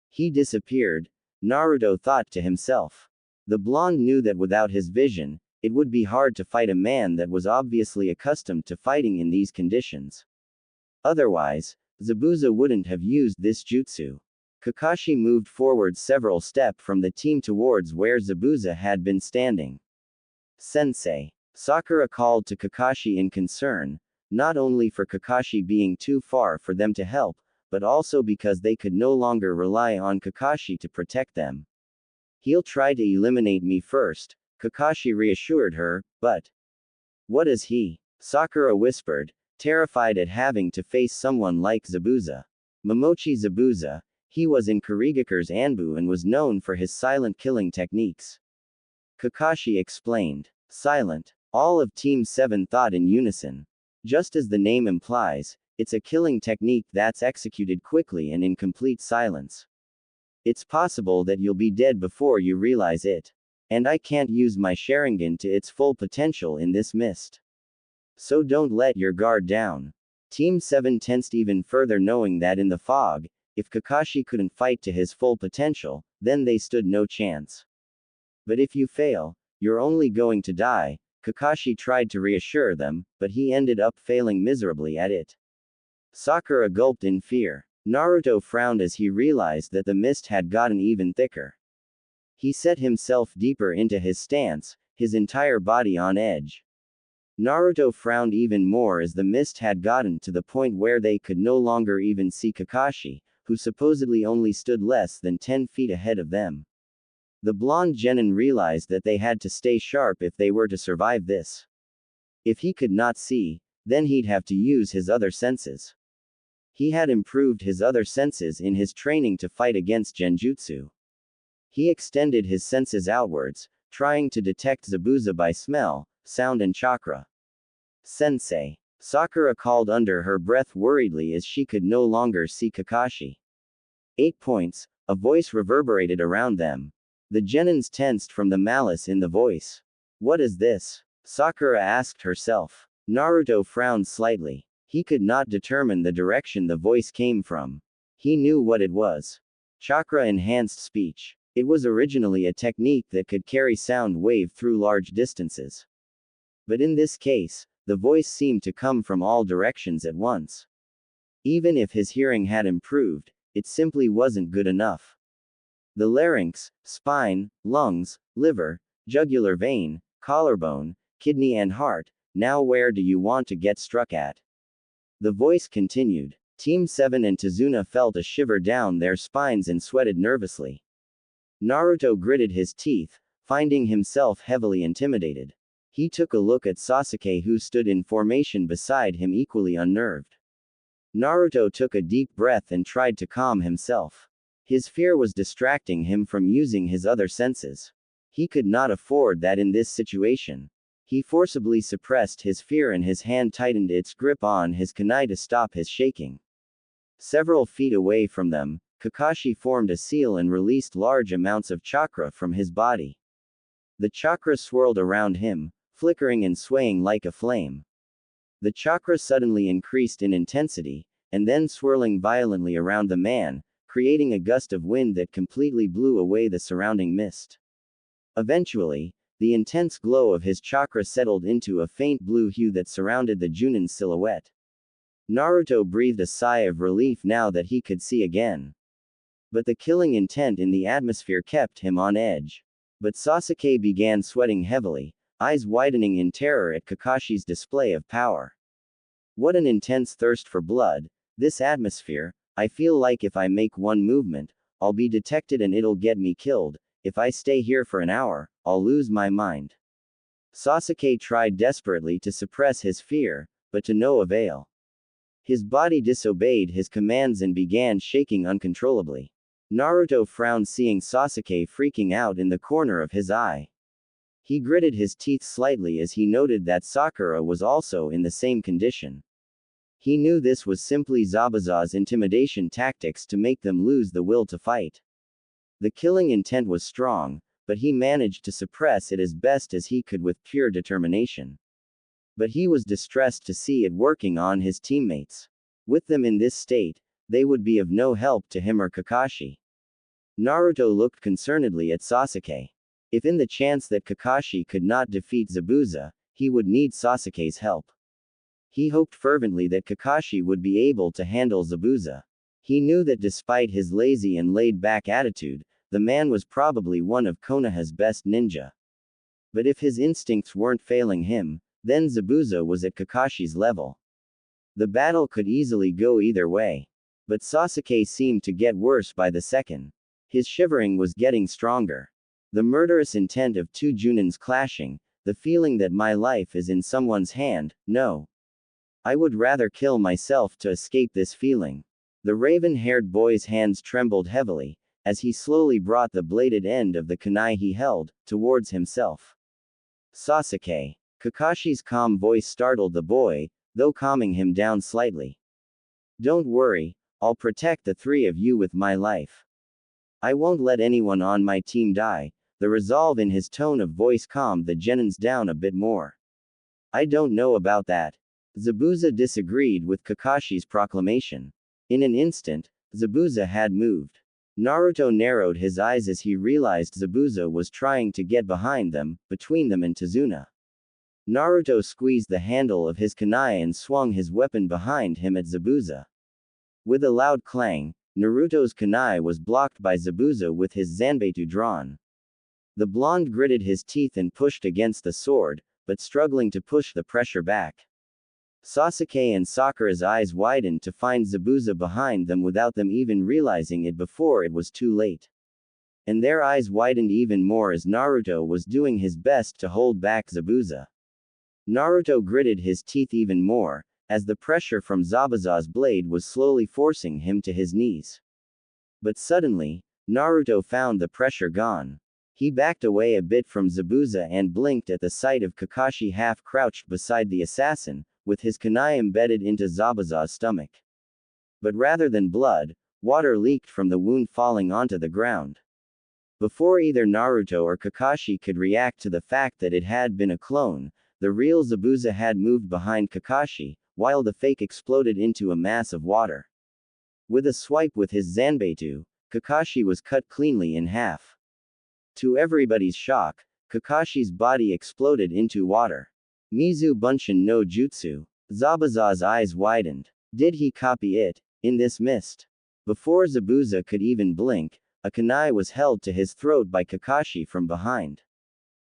He disappeared, Naruto thought to himself. The blonde knew that without his vision, it would be hard to fight a man that was obviously accustomed to fighting in these conditions. Otherwise, Zabuza wouldn't have used this jutsu. Kakashi moved forward several steps from the team towards where Zabuza had been standing. Sensei. Sakura called to Kakashi in concern, not only for Kakashi being too far for them to help, but also because they could no longer rely on Kakashi to protect them. He'll try to eliminate me first, Kakashi reassured her, but what is he? Sakura whispered, terrified at having to face someone like Zabuza. Momochi Zabuza, he was in Kurigakure's Anbu and was known for his silent killing techniques. Kakashi explained. Silent. All of Team 7 thought in unison. Just as the name implies, it's a killing technique that's executed quickly and in complete silence. It's possible that you'll be dead before you realize it. And I can't use my Sharingan to its full potential in this mist. So don't let your guard down. Team 7 tensed even further, knowing that in the fog, if Kakashi couldn't fight to his full potential, then they stood no chance. But if you fail, you're only going to die, Kakashi tried to reassure them, but he ended up failing miserably at it. Sakura gulped in fear. Naruto frowned as he realized that the mist had gotten even thicker. He set himself deeper into his stance, his entire body on edge. Naruto frowned even more as the mist had gotten to the point where they could no longer even see Kakashi, who supposedly only stood less than 10 feet ahead of them. The blonde genin realized that they had to stay sharp if they were to survive this. If he could not see, then he'd have to use his other senses. He had improved his other senses in his training to fight against genjutsu. He extended his senses outwards, trying to detect Zabuza by smell, sound and chakra. Sensei. Sakura called under her breath worriedly as she could no longer see Kakashi. 8 points, a voice reverberated around them. The genins tensed from the malice in the voice. What is this? Sakura asked herself. Naruto frowned slightly. He could not determine the direction the voice came from. He knew what it was. Chakra-enhanced speech. It was originally a technique that could carry sound wave through large distances. But in this case, the voice seemed to come from all directions at once. Even if his hearing had improved, it simply wasn't good enough. The larynx, spine, lungs, liver, jugular vein, collarbone, kidney and heart, now where do you want to get struck at? The voice continued. Team 7 and Tazuna felt a shiver down their spines and sweated nervously. Naruto gritted his teeth, finding himself heavily intimidated. He took a look at Sasuke, who stood in formation beside him, equally unnerved. Naruto took a deep breath and tried to calm himself. His fear was distracting him from using his other senses. He could not afford that in this situation. He forcibly suppressed his fear and his hand tightened its grip on his kunai to stop his shaking. Several feet away from them, Kakashi formed a seal and released large amounts of chakra from his body. The chakra swirled around him, flickering and swaying like a flame. The chakra suddenly increased in intensity, and then swirling violently around the man, creating a gust of wind that completely blew away the surrounding mist. Eventually, the intense glow of his chakra settled into a faint blue hue that surrounded the Junin's silhouette. Naruto breathed a sigh of relief now that he could see again. But the killing intent in the atmosphere kept him on edge. But Sasuke began sweating heavily, eyes widening in terror at Kakashi's display of power. What an intense thirst for blood, this atmosphere. I feel like if I make one movement, I'll be detected and it'll get me killed. If I stay here for an hour, I'll lose my mind. Sasuke tried desperately to suppress his fear, but to no avail. His body disobeyed his commands and began shaking uncontrollably. Naruto frowned seeing Sasuke freaking out in the corner of his eye. He gritted his teeth slightly as he noted that Sakura was also in the same condition. He knew this was simply Zabuza's intimidation tactics to make them lose the will to fight. The killing intent was strong, but he managed to suppress it as best as he could with pure determination. But he was distressed to see it working on his teammates. With them in this state, they would be of no help to him or Kakashi. Naruto looked concernedly at Sasuke. If in the chance that Kakashi could not defeat Zabuza, he would need Sasuke's help. He hoped fervently that Kakashi would be able to handle Zabuza. He knew that despite his lazy and laid-back attitude, the man was probably one of Konoha's best ninja. But if his instincts weren't failing him, then Zabuza was at Kakashi's level. The battle could easily go either way. But Sasuke seemed to get worse by the second. His shivering was getting stronger. The murderous intent of two Junins clashing, the feeling that my life is in someone's hand, no. I would rather kill myself to escape this feeling. The raven-haired boy's hands trembled heavily, as he slowly brought the bladed end of the kunai he held, towards himself. Sasuke. Kakashi's calm voice startled the boy, though calming him down slightly. Don't worry, I'll protect the three of you with my life. I won't let anyone on my team die. The resolve in his tone of voice calmed the Genins down a bit more. I don't know about that. Zabuza disagreed with Kakashi's proclamation. In an instant, Zabuza had moved. Naruto narrowed his eyes as he realized Zabuza was trying to get behind them, between them and Tazuna. Naruto squeezed the handle of his kunai and swung his weapon behind him at Zabuza. With a loud clang, Naruto's kunai was blocked by Zabuza with his zanbeitu drawn. The blonde gritted his teeth and pushed against the sword, but struggling to push the pressure back. Sasuke and Sakura's eyes widened to find Zabuza behind them without them even realizing it before it was too late. And their eyes widened even more as Naruto was doing his best to hold back Zabuza. Naruto gritted his teeth even more, as the pressure from Zabuza's blade was slowly forcing him to his knees. But suddenly, Naruto found the pressure gone. He backed away a bit from Zabuza and blinked at the sight of Kakashi half-crouched beside the assassin, with his kunai embedded into Zabuza's stomach. But rather than blood, water leaked from the wound falling onto the ground. Before either Naruto or Kakashi could react to the fact that it had been a clone, the real Zabuza had moved behind Kakashi, while the fake exploded into a mass of water. With a swipe with his zanbeitu, Kakashi was cut cleanly in half. To everybody's shock, Kakashi's body exploded into water. Mizu Bunshin no Jutsu. Zabuza's eyes widened. Did he copy it, in this mist? Before Zabuza could even blink, a kunai was held to his throat by Kakashi from behind.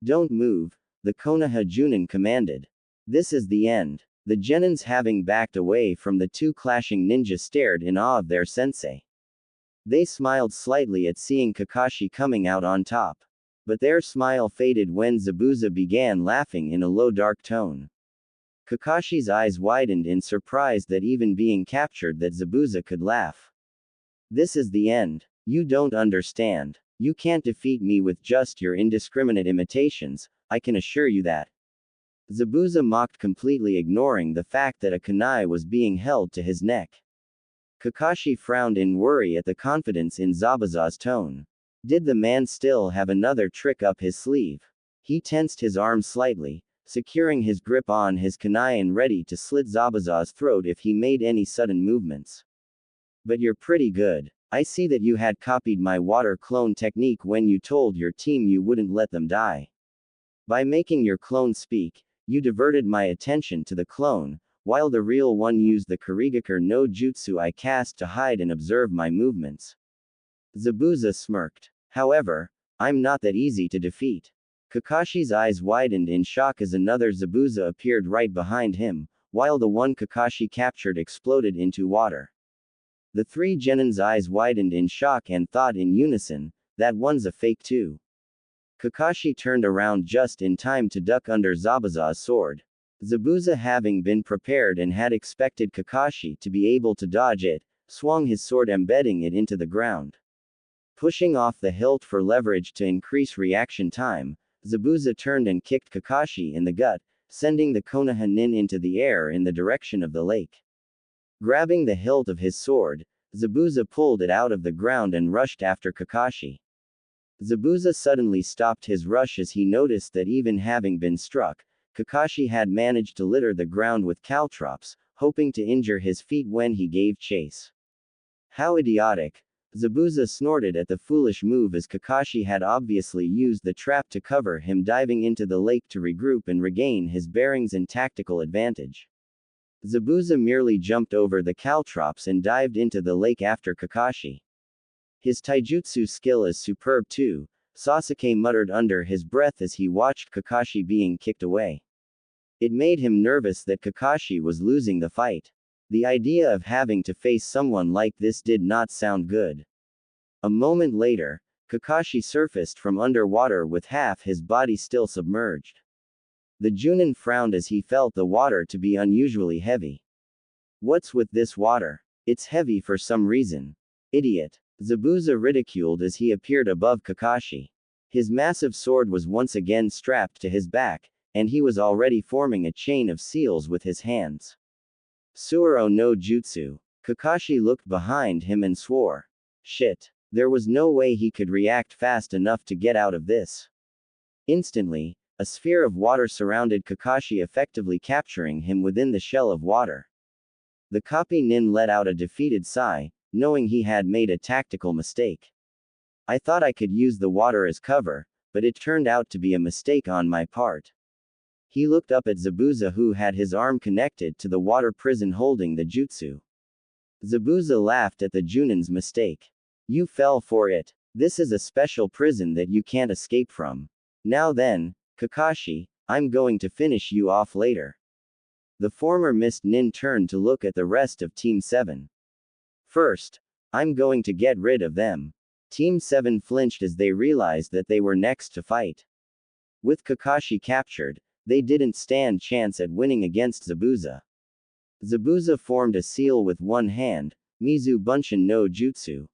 Don't move, the Konoha Junin commanded. This is the end. The Genins having backed away from the two clashing ninja stared in awe of their sensei. They smiled slightly at seeing Kakashi coming out on top. But their smile faded when Zabuza began laughing in a low dark tone. Kakashi's eyes widened in surprise that even being captured that Zabuza could laugh. This is the end. You don't understand. You can't defeat me with just your indiscriminate imitations, I can assure you that. Zabuza mocked, completely ignoring the fact that a kunai was being held to his neck. Kakashi frowned in worry at the confidence in Zabuza's tone. Did the man still have another trick up his sleeve? He tensed his arm slightly, securing his grip on his kunai and ready to slit Zabuza's throat if he made any sudden movements. But you're pretty good. I see that you had copied my water clone technique when you told your team you wouldn't let them die. By making your clone speak, you diverted my attention to the clone, while the real one used the Kirigakur no Jutsu I cast to hide and observe my movements. Zabuza smirked. However, I'm not that easy to defeat. Kakashi's eyes widened in shock as another Zabuza appeared right behind him, while the one Kakashi captured exploded into water. The three Genins' eyes widened in shock and thought in unison, that one's a fake too. Kakashi turned around just in time to duck under Zabuza's sword. Zabuza, having been prepared and had expected Kakashi to be able to dodge it, swung his sword, embedding it into the ground. Pushing off the hilt for leverage to increase reaction time, Zabuza turned and kicked Kakashi in the gut, sending the Konoha nin into the air in the direction of the lake. Grabbing the hilt of his sword, Zabuza pulled it out of the ground and rushed after Kakashi. Zabuza suddenly stopped his rush as he noticed that even having been struck, Kakashi had managed to litter the ground with caltrops, hoping to injure his feet when he gave chase. How idiotic! Zabuza snorted at the foolish move as Kakashi had obviously used the trap to cover him, diving into the lake to regroup and regain his bearings and tactical advantage. Zabuza merely jumped over the caltrops and dived into the lake after Kakashi. His taijutsu skill is superb too, Sasuke muttered under his breath as he watched Kakashi being kicked away. It made him nervous that Kakashi was losing the fight. The idea of having to face someone like this did not sound good. A moment later, Kakashi surfaced from underwater with half his body still submerged. The Junin frowned as he felt the water to be unusually heavy. What's with this water? It's heavy for some reason. Idiot. Zabuza ridiculed as he appeared above Kakashi. His massive sword was once again strapped to his back, and he was already forming a chain of seals with his hands. Suoro no Jutsu. Kakashi looked behind him and swore. Shit. There was no way he could react fast enough to get out of this. Instantly, a sphere of water surrounded Kakashi, effectively capturing him within the shell of water. The copy nin let out a defeated sigh, knowing he had made a tactical mistake. I thought I could use the water as cover, but it turned out to be a mistake on my part. He looked up at Zabuza, who had his arm connected to the water prison holding the jutsu. Zabuza laughed at the Junin's mistake. You fell for it. This is a special prison that you can't escape from. Now then, Kakashi, I'm going to finish you off later. The former Mist Nin turned to look at the rest of Team 7. First, I'm going to get rid of them. Team 7 flinched as they realized that they were next to fight. With Kakashi captured, they didn't stand chance at winning against Zabuza. Zabuza formed a seal with one hand, Mizu Bunshin no Jutsu.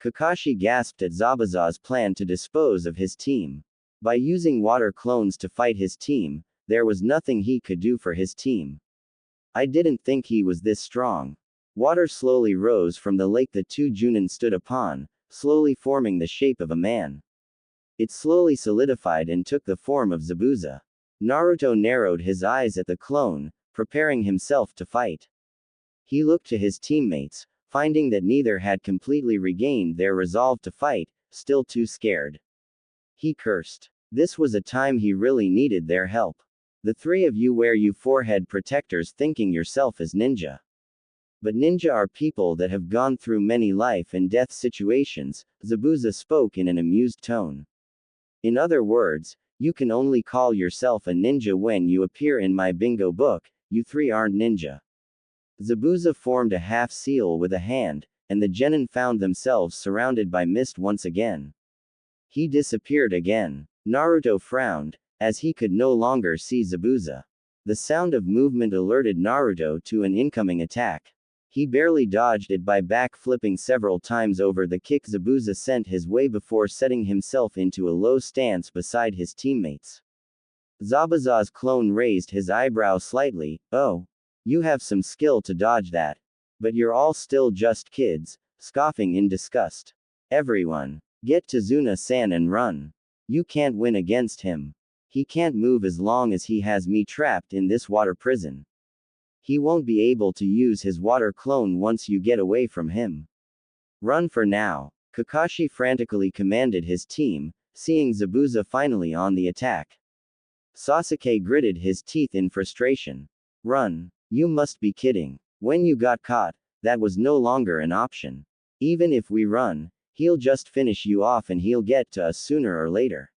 Kakashi gasped at Zabuza's plan to dispose of his team. By using water clones to fight his team, there was nothing he could do for his team. I didn't think he was this strong. Water slowly rose from the lake the two Junin stood upon, slowly forming the shape of a man. It slowly solidified and took the form of Zabuza. Naruto narrowed his eyes at the clone, preparing himself to fight. He looked to his teammates, finding that neither had completely regained their resolve to fight, still too scared. He cursed. This was a time he really needed their help. The three of you wear you forehead protectors thinking yourself as ninja. But ninja are people that have gone through many life and death situations, Zabuza spoke in an amused tone. In other words, you can only call yourself a ninja when you appear in my bingo book, you three aren't ninja. Zabuza formed a half seal with a hand, and the genin found themselves surrounded by mist once again. He disappeared again. Naruto frowned, as he could no longer see Zabuza. The sound of movement alerted Naruto to an incoming attack. He barely dodged it by back-flipping several times over the kick Zabuza sent his way before setting himself into a low stance beside his teammates. Zabuza's clone raised his eyebrow slightly. Oh. You have some skill to dodge that. But you're all still just kids, scoffing in disgust. Everyone. Get to Zuna-san and run. You can't win against him. He can't move as long as he has me trapped in this water prison. He won't be able to use his water clone once you get away from him. Run for now. Kakashi frantically commanded his team, seeing Zabuza finally on the attack. Sasuke gritted his teeth in frustration. Run. You must be kidding. When you got caught, that was no longer an option. Even if we run, he'll just finish you off and he'll get to us sooner or later.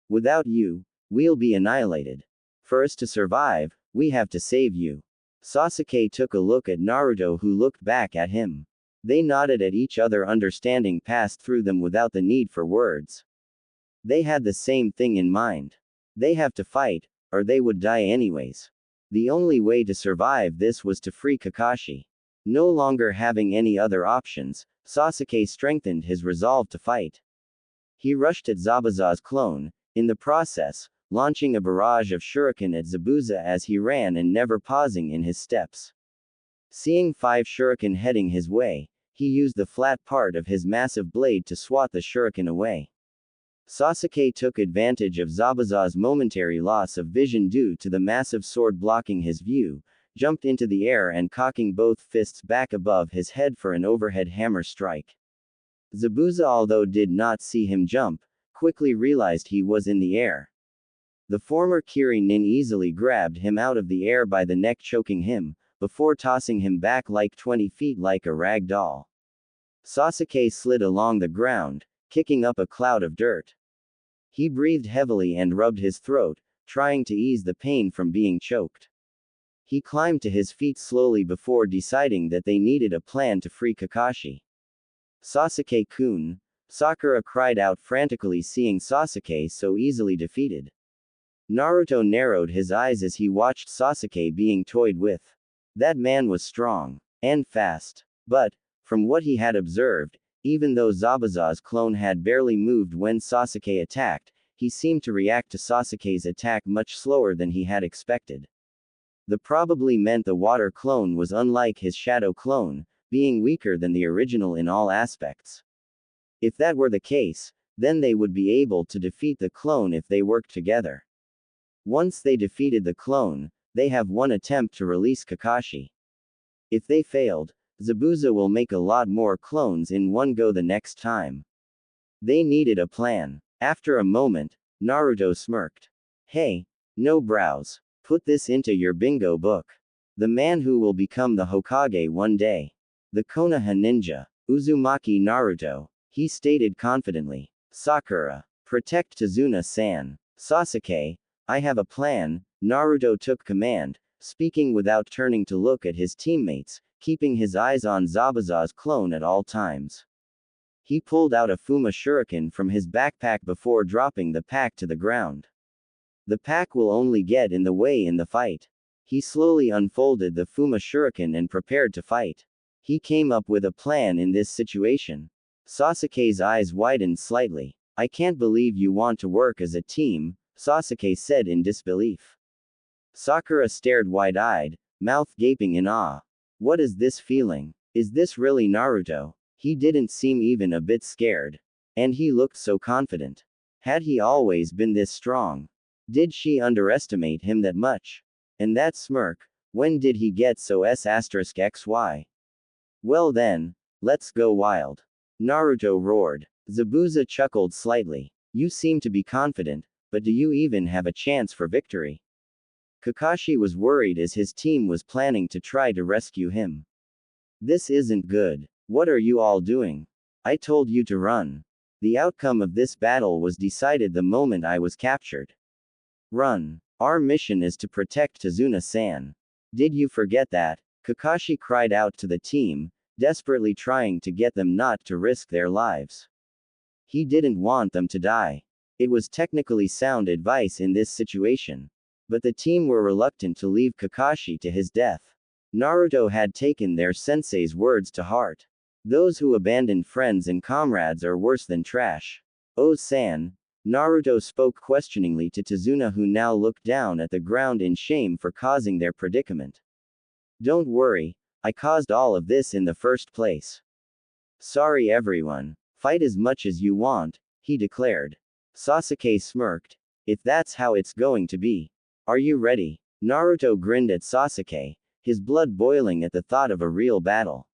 Without you, we'll be annihilated. For us to survive, we have to save you. Sasuke took a look at Naruto, who looked back at him. They nodded at each other, understanding passed through them without the need for words. They had the same thing in mind. They have to fight, or they would die anyways. The only way to survive this was to free Kakashi. No longer having any other options, Sasuke strengthened his resolve to fight. He rushed at Zabuza's clone, in the process, launching a barrage of shuriken at Zabuza as he ran and never pausing in his steps. Seeing 5 shuriken heading his way, he used the flat part of his massive blade to swat the shuriken away. Sasuke took advantage of Zabuza's momentary loss of vision due to the massive sword blocking his view, jumped into the air and cocking both fists back above his head for an overhead hammer strike. Zabuza, although did not see him jump, quickly realized he was in the air. The former Kiri nin easily grabbed him out of the air by the neck, choking him, before tossing him back like 20 feet like a rag doll. Sasuke slid along the ground, kicking up a cloud of dirt. He breathed heavily and rubbed his throat, trying to ease the pain from being choked. He climbed to his feet slowly before deciding that they needed a plan to free Kakashi. Sasuke-kun! Sakura cried out frantically, seeing Sasuke so easily defeated. Naruto narrowed his eyes as he watched Sasuke being toyed with. That man was strong and fast. But, from what he had observed, even though Zabuza's clone had barely moved when Sasuke attacked, he seemed to react to Sasuke's attack much slower than he had expected. That probably meant the water clone was unlike his shadow clone, being weaker than the original in all aspects. If that were the case, then they would be able to defeat the clone if they worked together. Once they defeated the clone, they have one attempt to release Kakashi. If they failed, Zabuza will make a lot more clones in one go the next time. They needed a plan. After a moment, Naruto smirked. Hey, no brows. Put this into your bingo book. The man who will become the Hokage one day. The Konoha ninja, Uzumaki Naruto, he stated confidently. Sakura, protect Tazuna-san. Sasuke, I have a plan. Naruto took command, speaking without turning to look at his teammates, keeping his eyes on Zabuza's clone at all times. He pulled out a Fuma shuriken from his backpack before dropping the pack to the ground. The pack will only get in the way in the fight. He slowly unfolded the Fuma shuriken and prepared to fight. He came up with a plan in this situation. Sasuke's eyes widened slightly. I can't believe you want to work as a team, Sasuke said in disbelief. Sakura stared wide-eyed, mouth gaping in awe. What is this feeling? Is this really Naruto? He didn't seem even a bit scared. And he looked so confident. Had he always been this strong? Did she underestimate him that much? And that smirk, when did he get so *XY? Well then, let's go wild. Naruto roared. Zabuza chuckled slightly. You seem to be confident, but do you even have a chance for victory? Kakashi was worried as his team was planning to try to rescue him. This isn't good. What are you all doing? I told you to run. The outcome of this battle was decided the moment I was captured. Run. Our mission is to protect Tazuna-san. Did you forget that? Kakashi cried out to the team, desperately trying to get them not to risk their lives. He didn't want them to die. It was technically sound advice in this situation. But the team were reluctant to leave Kakashi to his death. Naruto had taken their sensei's words to heart. Those who abandon friends and comrades are worse than trash. Oh San. Naruto spoke questioningly to Tazuna, who now looked down at the ground in shame for causing their predicament. Don't worry, I caused all of this in the first place. Sorry everyone. Fight as much as you want, he declared. Sasuke smirked. If that's how it's going to be. Are you ready? Naruto grinned at Sasuke, his blood boiling at the thought of a real battle.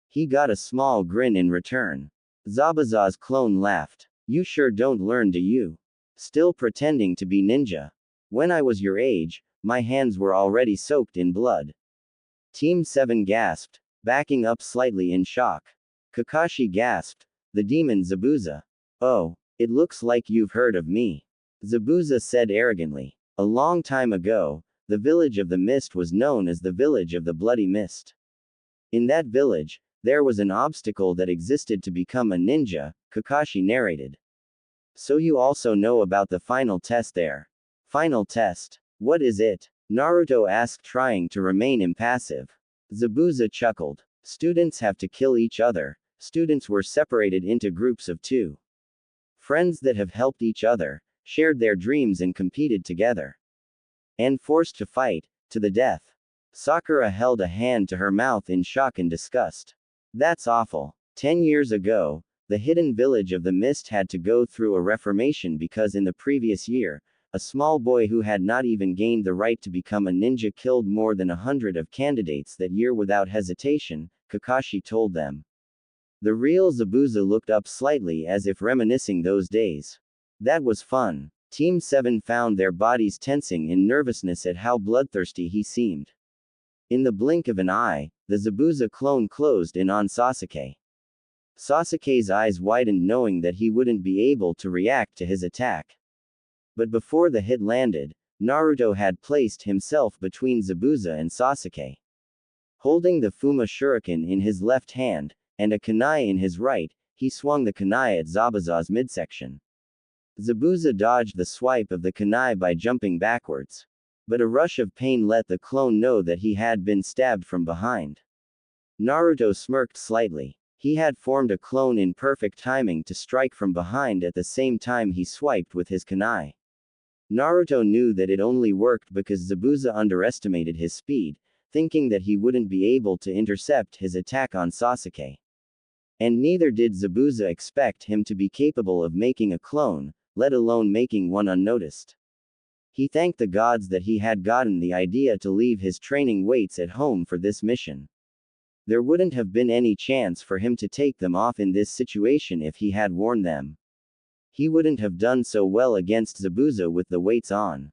He got a small grin in return. Zabuza's clone laughed. You sure don't learn, do you? Still pretending to be ninja. When I was your age, my hands were already soaked in blood. Team 7 gasped, backing up slightly in shock. Kakashi gasped. The demon Zabuza. Oh, it looks like you've heard of me. Zabuza said arrogantly. A long time ago, the village of the mist was known as the village of the bloody mist. In that village, there was an obstacle that existed to become a ninja, Kakashi narrated. So you also know about the final test there. Final test? What is it? Naruto asked, trying to remain impassive. Zabuza chuckled. Students have to kill each other. Students were separated into groups of 2. Friends that have helped each other, shared their dreams and competed together. And forced to fight, to the death. Sakura held a hand to her mouth in shock and disgust. That's awful. 10 years ago, the hidden village of the mist had to go through a reformation because in the previous year, a small boy who had not even gained the right to become a ninja killed more than 100 of candidates that year without hesitation, Kakashi told them. The real Zabuza looked up slightly as if reminiscing those days. That was fun. Team 7 found their bodies tensing in nervousness at how bloodthirsty he seemed. In the blink of an eye, the Zabuza clone closed in on Sasuke. Sasuke's eyes widened knowing that he wouldn't be able to react to his attack. But before the hit landed, Naruto had placed himself between Zabuza and Sasuke. Holding the Fuma Shuriken in his left hand, and a kunai in his right, he swung the kunai at Zabuza's midsection. Zabuza dodged the swipe of the kunai by jumping backwards. But a rush of pain let the clone know that he had been stabbed from behind. Naruto smirked slightly. He had formed a clone in perfect timing to strike from behind at the same time he swiped with his kunai. Naruto knew that it only worked because Zabuza underestimated his speed, thinking that he wouldn't be able to intercept his attack on Sasuke. And neither did Zabuza expect him to be capable of making a clone, let alone making one unnoticed. He thanked the gods that he had gotten the idea to leave his training weights at home for this mission. There wouldn't have been any chance for him to take them off in this situation if he had worn them. He wouldn't have done so well against Zabuza with the weights on.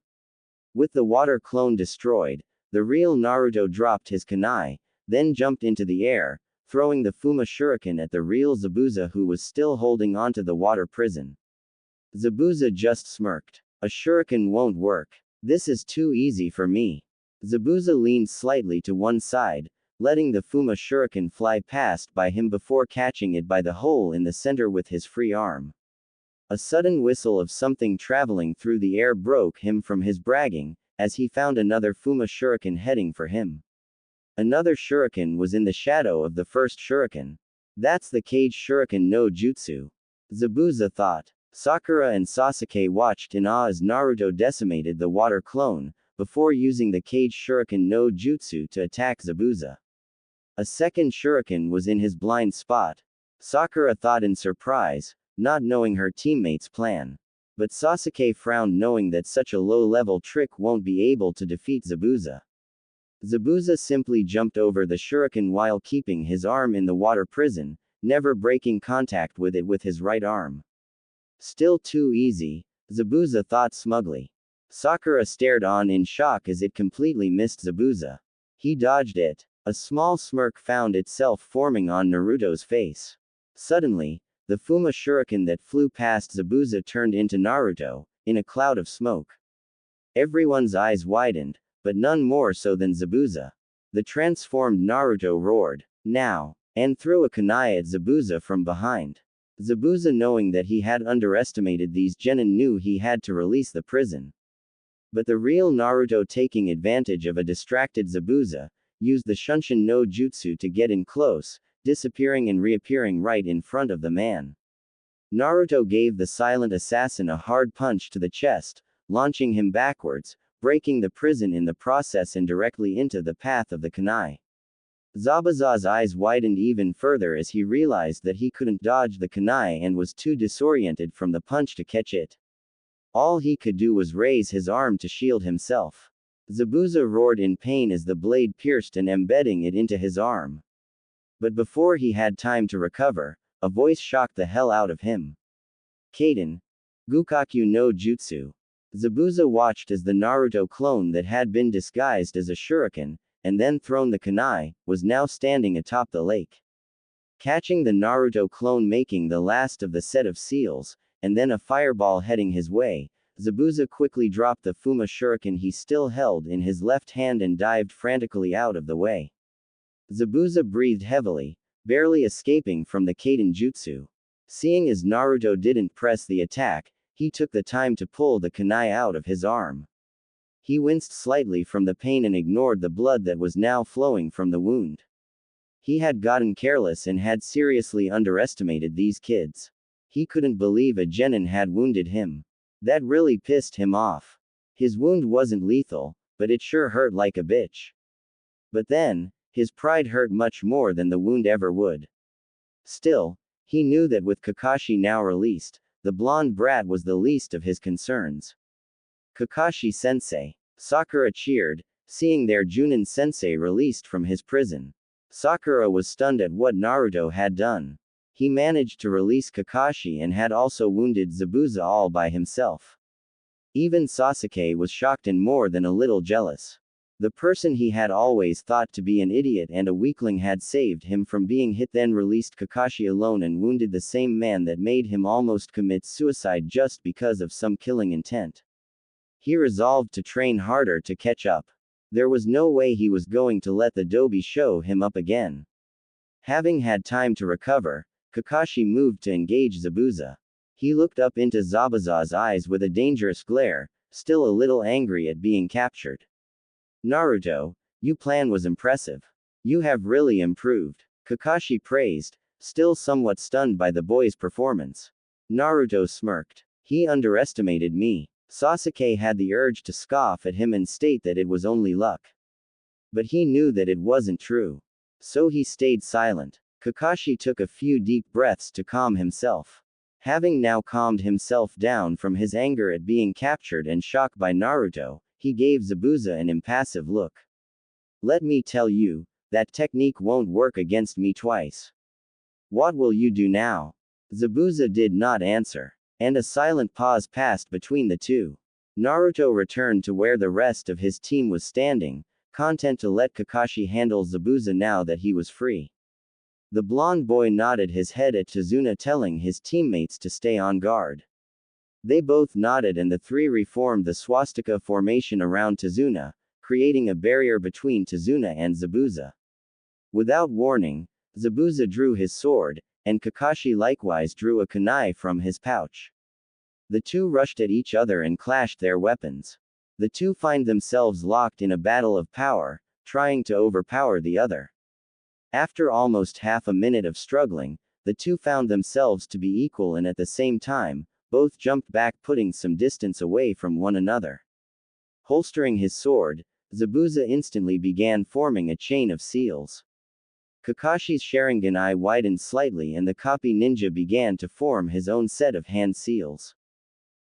With the water clone destroyed, the real Naruto dropped his kunai, then jumped into the air, throwing the Fuma Shuriken at the real Zabuza who was still holding onto the water prison. Zabuza just smirked. A shuriken won't work. This is too easy for me. Zabuza leaned slightly to one side, letting the Fuma Shuriken fly past by him before catching it by the hole in the center with his free arm. A sudden whistle of something traveling through the air broke him from his bragging, as he found another Fuma Shuriken heading for him. Another shuriken was in the shadow of the first shuriken. That's the Cage Shuriken no Jutsu. Zabuza thought. Sakura and Sasuke watched in awe as Naruto decimated the water clone, before using the Cage Shuriken no Jutsu to attack Zabuza. A second shuriken was in his blind spot. Sakura thought in surprise, not knowing her teammate's plan. But Sasuke frowned knowing that such a low-level trick won't be able to defeat Zabuza. Zabuza simply jumped over the shuriken while keeping his arm in the water prison, never breaking contact with it with his right arm. Still too easy, Zabuza thought smugly. Sakura stared on in shock as it completely missed Zabuza. He dodged it. A small smirk found itself forming on Naruto's face. Suddenly, the Fuma Shuriken that flew past Zabuza turned into Naruto, in a cloud of smoke. Everyone's eyes widened, but none more so than Zabuza. The transformed Naruto roared, "Now!" and threw a kunai at Zabuza from behind. Zabuza, knowing that he had underestimated these genin, knew he had to release the prison. But the real Naruto, taking advantage of a distracted Zabuza, used the Shunshin no Jutsu to get in close, disappearing and reappearing right in front of the man. Naruto gave the silent assassin a hard punch to the chest, launching him backwards, breaking the prison in the process and directly into the path of the kunai. Zabuza's eyes widened even further as he realized that he couldn't dodge the kunai and was too disoriented from the punch to catch it. All he could do was raise his arm to shield himself. Zabuza roared in pain as the blade pierced and embedding it into his arm. But before he had time to recover, a voice shocked the hell out of him. Kaden. Gukakyu no Jutsu. Zabuza watched as the Naruto clone that had been disguised as a shuriken, and then thrown the kunai, was now standing atop the lake. Catching the Naruto clone making the last of the set of seals, and then a fireball heading his way, Zabuza quickly dropped the Fuma Shuriken he still held in his left hand and dived frantically out of the way. Zabuza breathed heavily, barely escaping from the Kaden Jutsu. Seeing as Naruto didn't press the attack, he took the time to pull the kunai out of his arm. He winced slightly from the pain and ignored the blood that was now flowing from the wound. He had gotten careless and had seriously underestimated these kids. He couldn't believe a genin had wounded him. That really pissed him off. His wound wasn't lethal, but it sure hurt like a bitch. But then, his pride hurt much more than the wound ever would. Still, he knew that with Kakashi now released, the blonde brat was the least of his concerns. Kakashi-sensei. Sakura cheered, seeing their Junin-sensei released from his prison. Sakura was stunned at what Naruto had done. He managed to release Kakashi and had also wounded Zabuza all by himself. Even Sasuke was shocked and more than a little jealous. The person he had always thought to be an idiot and a weakling had saved him from being hit, then released Kakashi alone and wounded the same man that made him almost commit suicide just because of some killing intent. He resolved to train harder to catch up. There was no way he was going to let the Dobi show him up again. Having had time to recover, Kakashi moved to engage Zabuza. He looked up into Zabuza's eyes with a dangerous glare, still a little angry at being captured. Naruto, your plan was impressive. You have really improved. Kakashi praised, still somewhat stunned by the boy's performance. Naruto smirked. He underestimated me. Sasuke had the urge to scoff at him and state that it was only luck. But he knew that it wasn't true. So he stayed silent. Kakashi took a few deep breaths to calm himself. Having now calmed himself down from his anger at being captured and shocked by Naruto, he gave Zabuza an impassive look. Let me tell you, that technique won't work against me twice. What will you do now? Zabuza did not answer. And a silent pause passed between the two. Naruto returned to where the rest of his team was standing, content to let Kakashi handle Zabuza now that he was free. The blonde boy nodded his head at Tazuna, telling his teammates to stay on guard. They both nodded and the three reformed the swastika formation around Tazuna, creating a barrier between Tazuna and Zabuza. Without warning, Zabuza drew his sword, and Kakashi likewise drew a kunai from his pouch. The two rushed at each other and clashed their weapons. The two find themselves locked in a battle of power, trying to overpower the other. After almost half a minute of struggling, the two found themselves to be equal and at the same time, both jumped back, putting some distance away from one another. Holstering his sword, Zabuza instantly began forming a chain of seals. Kakashi's Sharingan eye widened slightly and the copy ninja began to form his own set of hand seals.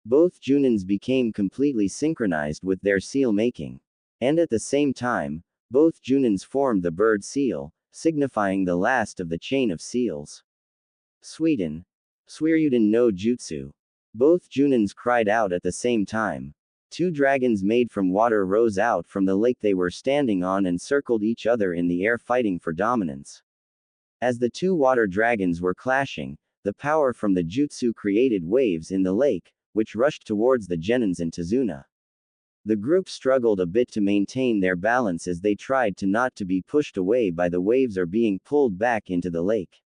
Both Junins became completely synchronized with their seal making. And at the same time, both Junins formed the bird seal, signifying the last of the chain of seals. Suiden. Suiryuden no Jutsu. Both Junins cried out at the same time. Two dragons made from water rose out from the lake they were standing on and circled each other in the air, fighting for dominance. As the two water dragons were clashing, the power from the jutsu created waves in the lake, which rushed towards the Genins and Tazuna. The group struggled a bit to maintain their balance as they tried to not to be pushed away by the waves or being pulled back into the lake.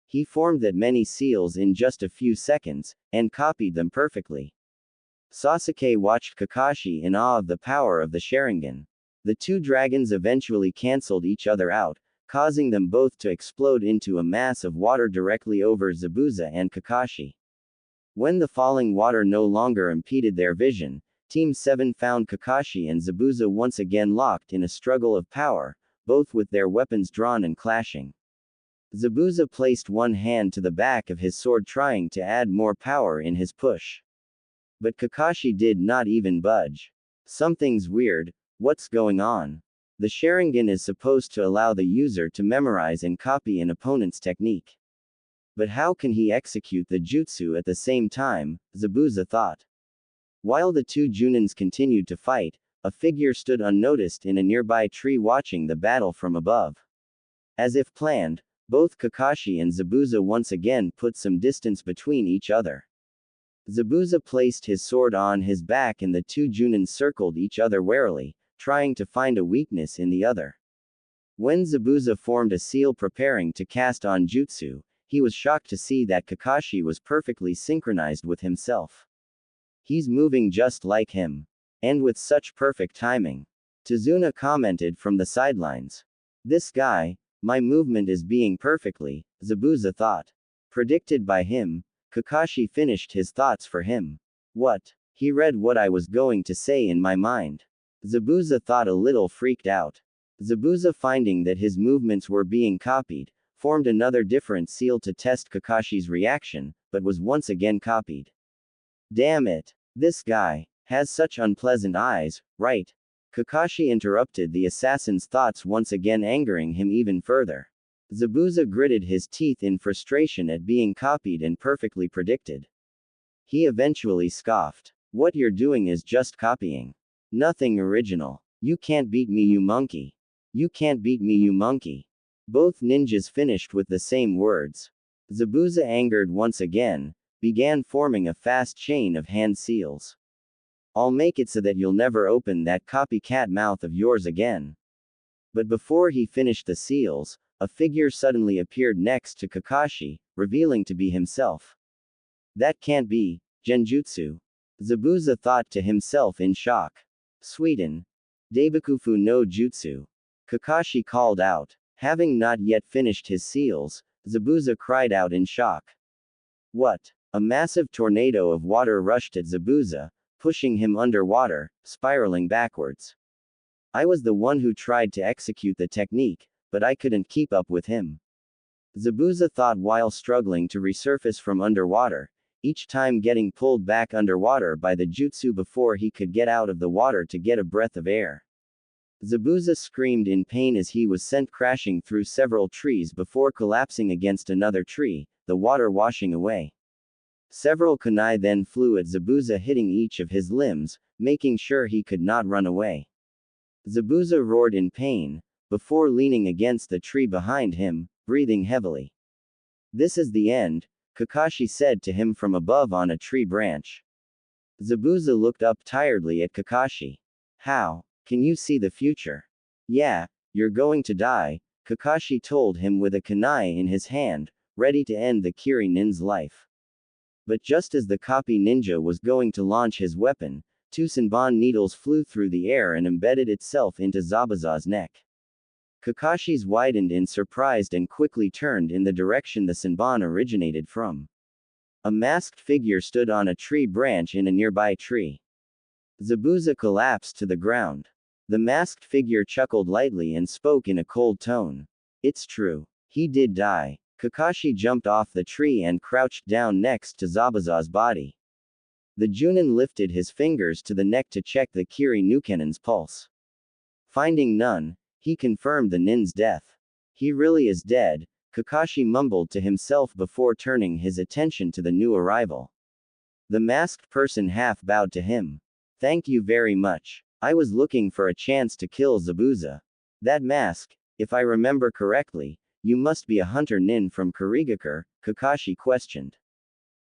He formed that many seals in just a few seconds, and copied them perfectly. Sasuke watched Kakashi in awe of the power of the Sharingan. The two dragons eventually cancelled each other out, causing them both to explode into a mass of water directly over Zabuza and Kakashi. When the falling water no longer impeded their vision, Team 7 found Kakashi and Zabuza once again locked in a struggle of power, both with their weapons drawn and clashing. Zabuza placed one hand to the back of his sword, trying to add more power in his push. But Kakashi did not even budge. Something's weird, what's going on? The Sharingan is supposed to allow the user to memorize and copy an opponent's technique. But how can he execute the jutsu at the same time, Zabuza thought. While the two Junins continued to fight, a figure stood unnoticed in a nearby tree watching the battle from above. As if planned, both Kakashi and Zabuza once again put some distance between each other. Zabuza placed his sword on his back and the two Junins circled each other warily, trying to find a weakness in the other. When Zabuza formed a seal preparing to cast on jutsu, he was shocked to see that Kakashi was perfectly synchronized with himself. He's moving just like him. And with such perfect timing. Tazuna commented from the sidelines. This guy, my movement is being perfectly, Zabuza thought. Predicted by him, Kakashi finished his thoughts for him. What? He read what I was going to say in my mind. Zabuza thought, a little freaked out. Zabuza, finding that his movements were being copied, formed another different seal to test Kakashi's reaction, but was once again copied. Damn it. This guy has such unpleasant eyes, right? Kakashi interrupted the assassin's thoughts, once again angering him even further. Zabuza gritted his teeth in frustration at being copied and perfectly predicted. He eventually scoffed. What you're doing is just copying. Nothing original. You can't beat me, you monkey. You can't beat me, you monkey. Both ninjas finished with the same words. Zabuza, angered once again, began forming a fast chain of hand seals. I'll make it so that you'll never open that copycat mouth of yours again. But before he finished the seals, a figure suddenly appeared next to Kakashi, revealing to be himself. That can't be Genjutsu. Zabuza thought to himself in shock. Sweden. Daibakufu no Jutsu. Kakashi called out. Having not yet finished his seals, Zabuza cried out in shock. What? A massive tornado of water rushed at Zabuza, pushing him underwater, spiraling backwards. I was the one who tried to execute the technique, but I couldn't keep up with him. Zabuza thought while struggling to resurface from underwater, each time getting pulled back underwater by the jutsu before he could get out of the water to get a breath of air. Zabuza screamed in pain as he was sent crashing through several trees before collapsing against another tree, the water washing away. Several kunai then flew at Zabuza, hitting each of his limbs, making sure he could not run away. Zabuza roared in pain, before leaning against the tree behind him, breathing heavily. This is the end, Kakashi said to him from above on a tree branch. Zabuza looked up tiredly at Kakashi. How? Can you see the future? Yeah, you're going to die, Kakashi told him with a kunai in his hand, ready to end the Kiri nin's life. But just as the copy ninja was going to launch his weapon, two Senbon needles flew through the air and embedded itself into Zabuza's neck. Kakashi's widened in surprise and quickly turned in the direction the Senbon originated from. A masked figure stood on a tree branch in a nearby tree. Zabuza collapsed to the ground. The masked figure chuckled lightly and spoke in a cold tone. It's true. He did die. Kakashi jumped off the tree and crouched down next to Zabuza's body. The Junin lifted his fingers to the neck to check the Kiri Nukenen's pulse. Finding none, he confirmed the nin's death. He really is dead, Kakashi mumbled to himself before turning his attention to the new arrival. The masked person half bowed to him. Thank you very much. I was looking for a chance to kill Zabuza. That mask, if I remember correctly, you must be a hunter nin from Kurigakure, Kakashi questioned.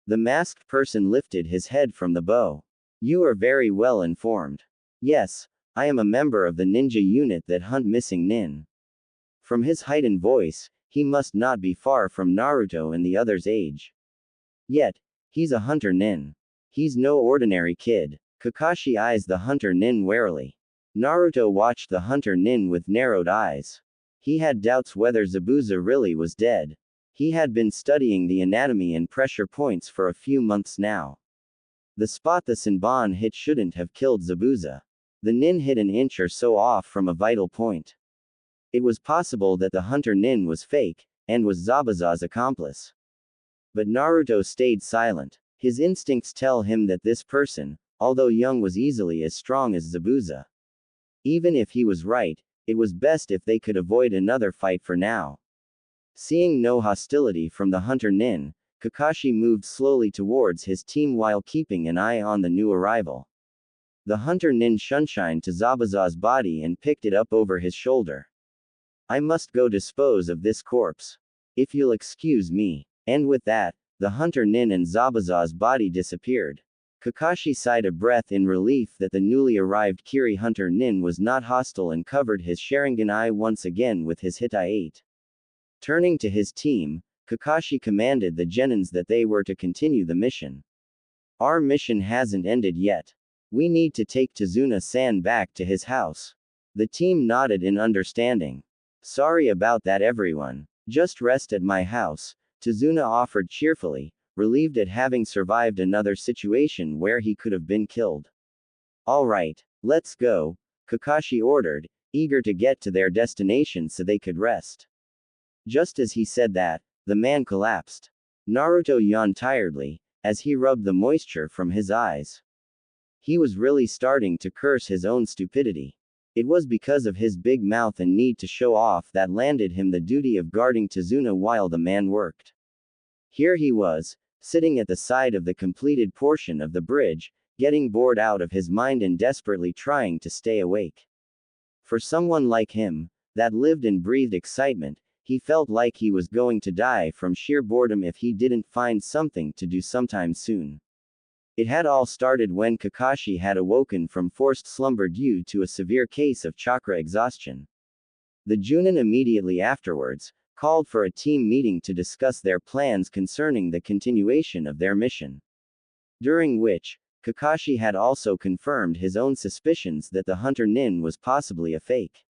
The masked person lifted his head from the bow. You are very well informed. Yes, I am a member of the ninja unit that hunt missing nin. From his heightened voice, he must not be far from Naruto and the other's age. Yet, he's a hunter nin. He's no ordinary kid. Kakashi eyes the hunter nin warily. Naruto watched the hunter nin with narrowed eyes. He had doubts whether Zabuza really was dead. He had been studying the anatomy and pressure points for a few months now. The spot the Senbon hit shouldn't have killed Zabuza. The nin hit an inch or so off from a vital point. It was possible that the hunter nin was fake, and was Zabuza's accomplice. But Naruto stayed silent. His instincts tell him that this person, although young, was easily as strong as Zabuza. Even if he was right, it was best if they could avoid another fight for now. Seeing no hostility from the hunter nin, Kakashi moved slowly towards his team while keeping an eye on the new arrival. The hunter nin shunshined to Zabuza's body and picked it up over his shoulder. I must go dispose of this corpse. If you'll excuse me. And with that, the hunter nin and Zabuza's body disappeared. Kakashi sighed a breath in relief that the newly arrived Kiri hunter nin was not hostile and covered his Sharingan eye once again with his Hitai-8. Turning to his team, Kakashi commanded the genins that they were to continue the mission. Our mission hasn't ended yet. We need to take Tazuna-san back to his house. The team nodded in understanding. Sorry about that, everyone. Just rest at my house, Tazuna offered cheerfully, relieved at having survived another situation where he could have been killed. All right, let's go, Kakashi ordered, eager to get to their destination so they could rest. Just as he said that, the man collapsed. Naruto yawned tiredly, as he rubbed the moisture from his eyes. He was really starting to curse his own stupidity. It was because of his big mouth and need to show off that landed him the duty of guarding Tazuna while the man worked. Here he was, sitting at the side of the completed portion of the bridge, getting bored out of his mind and desperately trying to stay awake. For someone like him, that lived and breathed excitement, he felt like he was going to die from sheer boredom if he didn't find something to do sometime soon. It had all started when Kakashi had awoken from forced slumber due to a severe case of chakra exhaustion. The Junin immediately afterwards called for a team meeting to discuss their plans concerning the continuation of their mission. During which, Kakashi had also confirmed his own suspicions that the Hunter Nin was possibly a fake.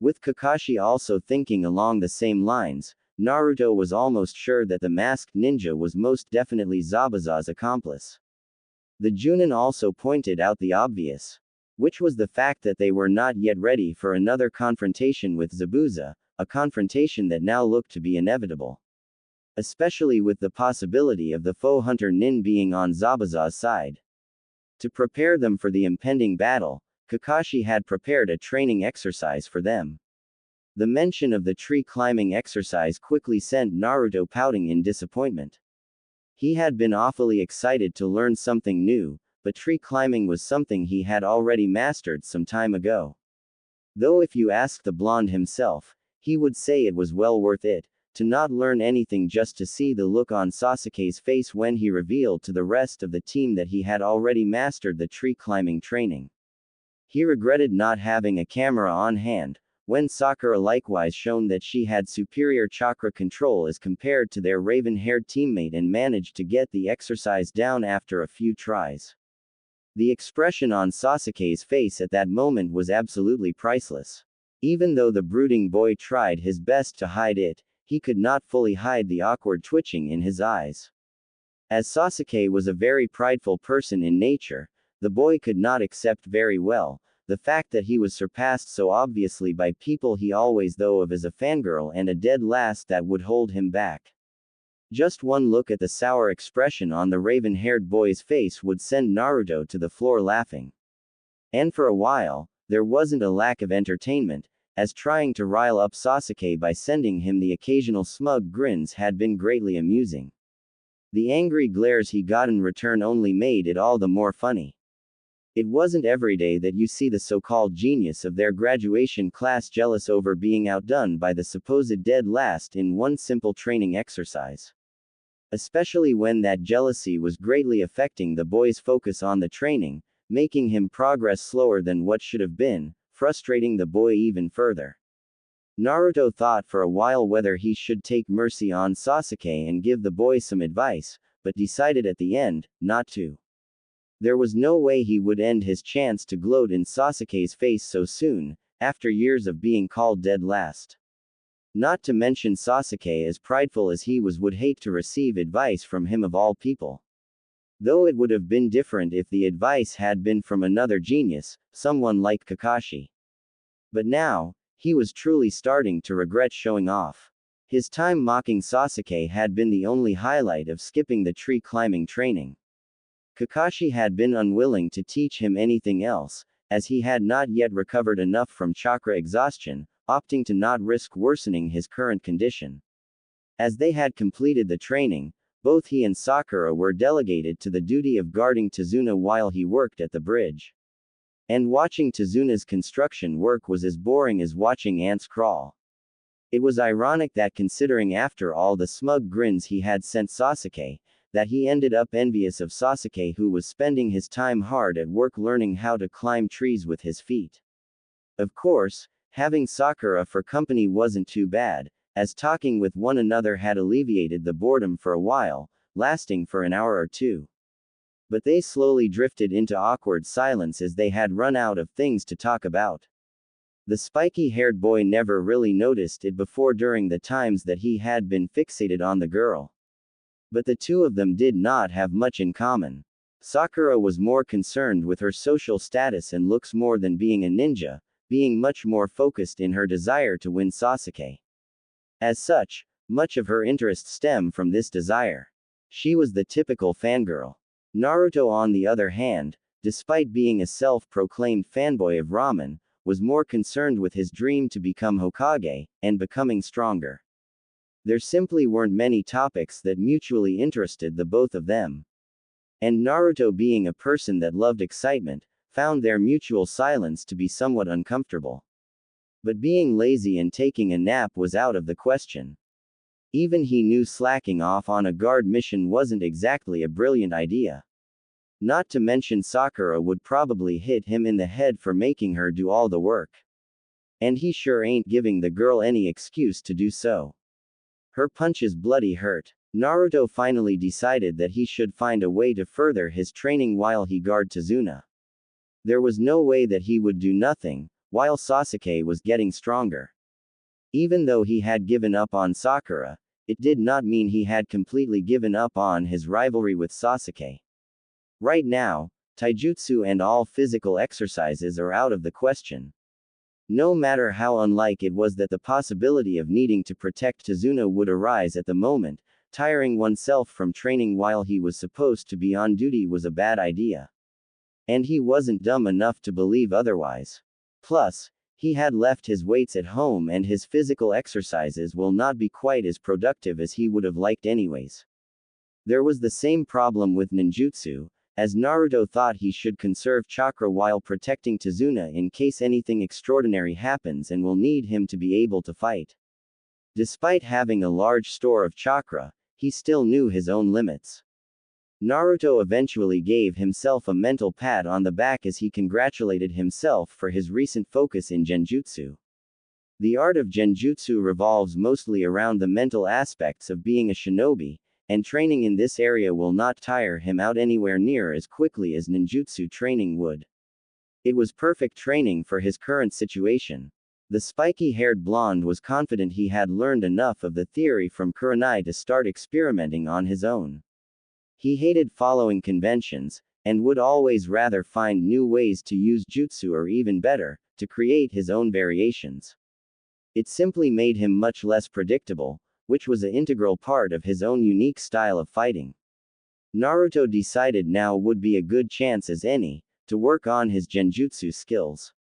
With Kakashi also thinking along the same lines, Naruto was almost sure that the masked ninja was most definitely Zabuza's accomplice. The Junin also pointed out the obvious, which was the fact that they were not yet ready for another confrontation with Zabuza, a confrontation that now looked to be inevitable. Especially with the possibility of the foe Hunter Nin being on Zabuza's side. To prepare them for the impending battle, Kakashi had prepared a training exercise for them. The mention of the tree climbing exercise quickly sent Naruto pouting in disappointment. He had been awfully excited to learn something new, but tree climbing was something he had already mastered some time ago. Though if you ask the blonde himself, he would say it was well worth it, to not learn anything just to see the look on Sasuke's face when he revealed to the rest of the team that he had already mastered the tree climbing training. He regretted not having a camera on hand, when Sakura likewise shown that she had superior chakra control as compared to their raven-haired teammate and managed to get the exercise down after a few tries. The expression on Sasuke's face at that moment was absolutely priceless. Even though the brooding boy tried his best to hide it, he could not fully hide the awkward twitching in his eyes. As Sasuke was a very prideful person in nature, the boy could not accept very well the fact that he was surpassed so obviously by people he always thought of as a fangirl and a dead last that would hold him back. Just one look at the sour expression on the raven-haired boy's face would send Naruto to the floor laughing. And for a while, there wasn't a lack of entertainment, as trying to rile up Sasuke by sending him the occasional smug grins had been greatly amusing. The angry glares he got in return only made it all the more funny. It wasn't every day that you see the so-called genius of their graduation class jealous over being outdone by the supposed dead last in one simple training exercise. Especially when that jealousy was greatly affecting the boy's focus on the training, making him progress slower than what should have been, frustrating the boy even further. Naruto thought for a while whether he should take mercy on Sasuke and give the boy some advice, but decided at the end, not to. There was no way he would end his chance to gloat in Sasuke's face so soon, after years of being called dead last. Not to mention Sasuke, as prideful as he was, would hate to receive advice from him of all people. Though it would have been different if the advice had been from another genius, someone like Kakashi. But now, he was truly starting to regret showing off. His time mocking Sasuke had been the only highlight of skipping the tree climbing training. Kakashi had been unwilling to teach him anything else, as he had not yet recovered enough from chakra exhaustion, opting to not risk worsening his current condition. As they had completed the training, both he and Sakura were delegated to the duty of guarding Tazuna while he worked at the bridge. And watching Tazuna's construction work was as boring as watching ants crawl. It was ironic that considering after all the smug grins he had sent Sasuke, that he ended up envious of Sasuke, who was spending his time hard at work learning how to climb trees with his feet. Of course, having Sakura for company wasn't too bad, as talking with one another had alleviated the boredom for a while, lasting for an hour or two. But they slowly drifted into awkward silence as they had run out of things to talk about. The spiky-haired boy never really noticed it before during the times that he had been fixated on the girl. But the two of them did not have much in common. Sakura was more concerned with her social status and looks more than being a ninja, being much more focused in her desire to win Sasuke. As such, much of her interest stemmed from this desire. She was the typical fangirl. Naruto, on the other hand, despite being a self-proclaimed fanboy of ramen, was more concerned with his dream to become Hokage, and becoming stronger. There simply weren't many topics that mutually interested the both of them. And Naruto, being a person that loved excitement, found their mutual silence to be somewhat uncomfortable. But being lazy and taking a nap was out of the question. Even he knew slacking off on a guard mission wasn't exactly a brilliant idea. Not to mention Sakura would probably hit him in the head for making her do all the work. And he sure ain't giving the girl any excuse to do so. Her punches bloody hurt. Naruto finally decided that he should find a way to further his training while he guarded Tazuna. There was no way that he would do nothing, while Sasuke was getting stronger. Even though he had given up on Sakura, it did not mean he had completely given up on his rivalry with Sasuke. Right now, taijutsu and all physical exercises are out of the question. No matter how unlike it was that the possibility of needing to protect Tazuna would arise at the moment, tiring oneself from training while he was supposed to be on duty was a bad idea. And he wasn't dumb enough to believe otherwise. Plus, he had left his weights at home and his physical exercises will not be quite as productive as he would have liked anyways. There was the same problem with ninjutsu, as Naruto thought he should conserve chakra while protecting Tazuna in case anything extraordinary happens and will need him to be able to fight. Despite having a large store of chakra, he still knew his own limits. Naruto eventually gave himself a mental pat on the back as he congratulated himself for his recent focus in genjutsu. The art of genjutsu revolves mostly around the mental aspects of being a shinobi, and training in this area will not tire him out anywhere near as quickly as ninjutsu training would. It was perfect training for his current situation. The spiky-haired blonde was confident he had learned enough of the theory from Kurenai to start experimenting on his own. He hated following conventions, and would always rather find new ways to use jutsu, or even better, to create his own variations. It simply made him much less predictable, which was an integral part of his own unique style of fighting. Naruto decided now would be a good chance as any, to work on his genjutsu skills.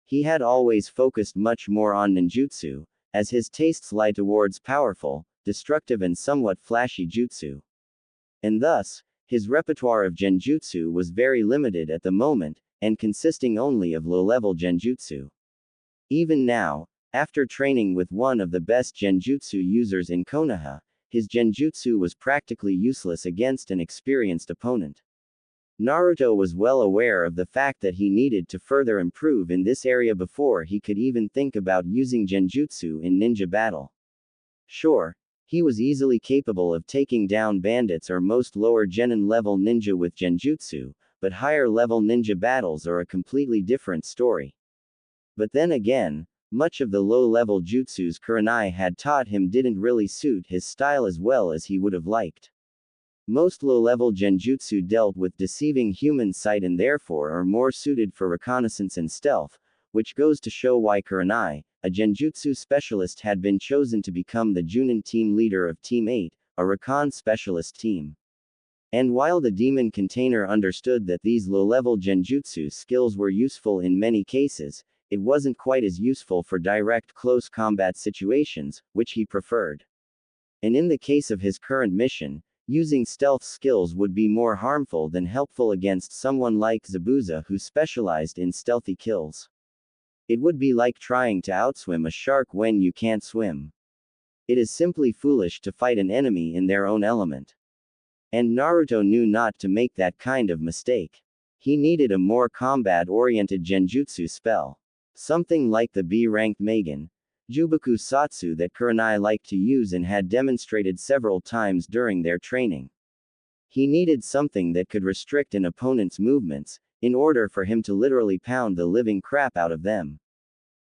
He had always focused much more on ninjutsu, as his tastes lie towards powerful, destructive and somewhat flashy jutsu. And thus, his repertoire of genjutsu was very limited at the moment, and consisting only of low-level genjutsu. Even now, after training with one of the best genjutsu users in Konoha, his genjutsu was practically useless against an experienced opponent. Naruto was well aware of the fact that he needed to further improve in this area before he could even think about using genjutsu in ninja battle. Sure, he was easily capable of taking down bandits or most lower genin level ninja with genjutsu, but higher level ninja battles are a completely different story. But then again, much of the low-level jutsus Kurenai had taught him didn't really suit his style as well as he would have liked. Most low-level genjutsu dealt with deceiving human sight and therefore are more suited for reconnaissance and stealth, which goes to show why Kurenai, a genjutsu specialist, had been chosen to become the Junin team leader of Team 8, a recon specialist team. And while the demon container understood that these low-level genjutsu skills were useful in many cases, it wasn't quite as useful for direct close combat situations, which he preferred. And in the case of his current mission, using stealth skills would be more harmful than helpful against someone like Zabuza who specialized in stealthy kills. It would be like trying to outswim a shark when you can't swim. It is simply foolish to fight an enemy in their own element. And Naruto knew not to make that kind of mistake. He needed a more combat-oriented genjutsu spell. Something like the B-ranked Magen Jubaku Satsu that Kurenai liked to use and had demonstrated several times during their training. He needed something that could restrict an opponent's movements, in order for him to literally pound the living crap out of them.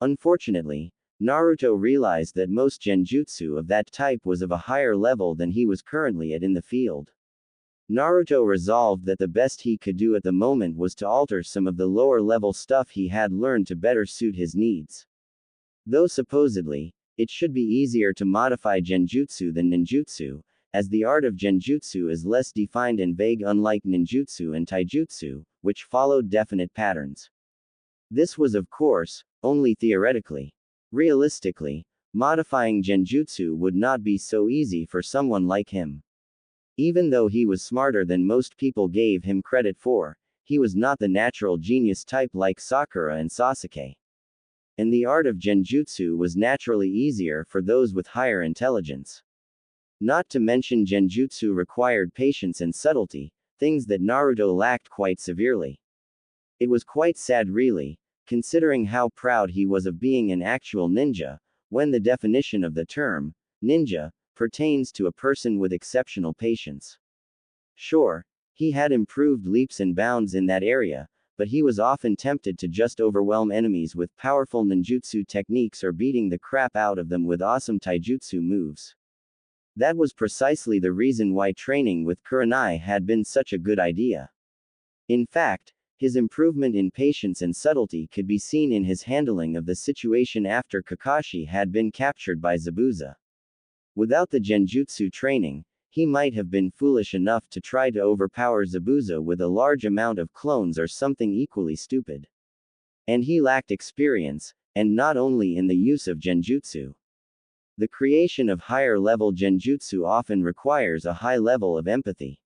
Unfortunately, Naruto realized that most genjutsu of that type was of a higher level than he was currently at in the field. Naruto resolved that the best he could do at the moment was to alter some of the lower level stuff he had learned to better suit his needs. Though supposedly, it should be easier to modify genjutsu than ninjutsu, as the art of genjutsu is less defined and vague unlike ninjutsu and taijutsu, which followed definite patterns. This was of course, only theoretically. Realistically, modifying genjutsu would not be so easy for someone like him. Even though he was smarter than most people gave him credit for, he was not the natural genius type like Sakura and Sasuke. And the art of genjutsu was naturally easier for those with higher intelligence. Not to mention genjutsu required patience and subtlety, things that Naruto lacked quite severely. It was quite sad really, considering how proud he was of being an actual ninja, when the definition of the term, ninja, pertains to a person with exceptional patience. Sure, he had improved leaps and bounds in that area, but he was often tempted to just overwhelm enemies with powerful ninjutsu techniques or beating the crap out of them with awesome taijutsu moves. That was precisely the reason why training with Kurenai had been such a good idea. In fact, his improvement in patience and subtlety could be seen in his handling of the situation after Kakashi had been captured by Zabuza. Without the genjutsu training, he might have been foolish enough to try to overpower Zabuza with a large amount of clones or something equally stupid. And he lacked experience, and not only in the use of genjutsu. The creation of higher-level genjutsu often requires a high level of empathy.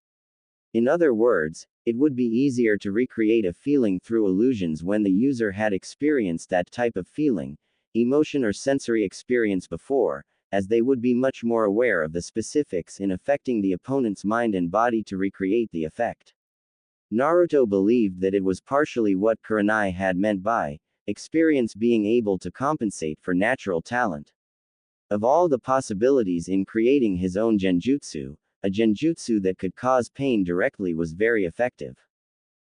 In other words, it would be easier to recreate a feeling through illusions when the user had experienced that type of feeling, emotion or sensory experience before, as they would be much more aware of the specifics in affecting the opponent's mind and body to recreate the effect. Naruto believed that it was partially what Kurenai had meant by experience being able to compensate for natural talent. Of all the possibilities in creating his own genjutsu, a genjutsu that could cause pain directly was very effective.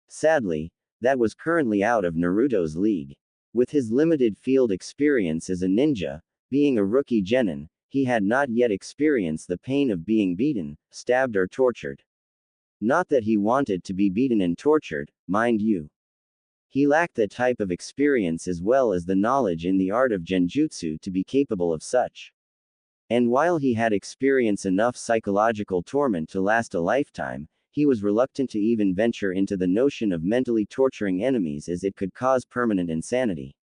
Sadly, that was currently out of Naruto's league. With his limited field experience as a ninja, being a rookie genin, he had not yet experienced the pain of being beaten, stabbed or tortured. Not that he wanted to be beaten and tortured, mind you. He lacked that type of experience as well as the knowledge in the art of genjutsu to be capable of such. And while he had experienced enough psychological torment to last a lifetime, he was reluctant to even venture into the notion of mentally torturing enemies as it could cause permanent insanity.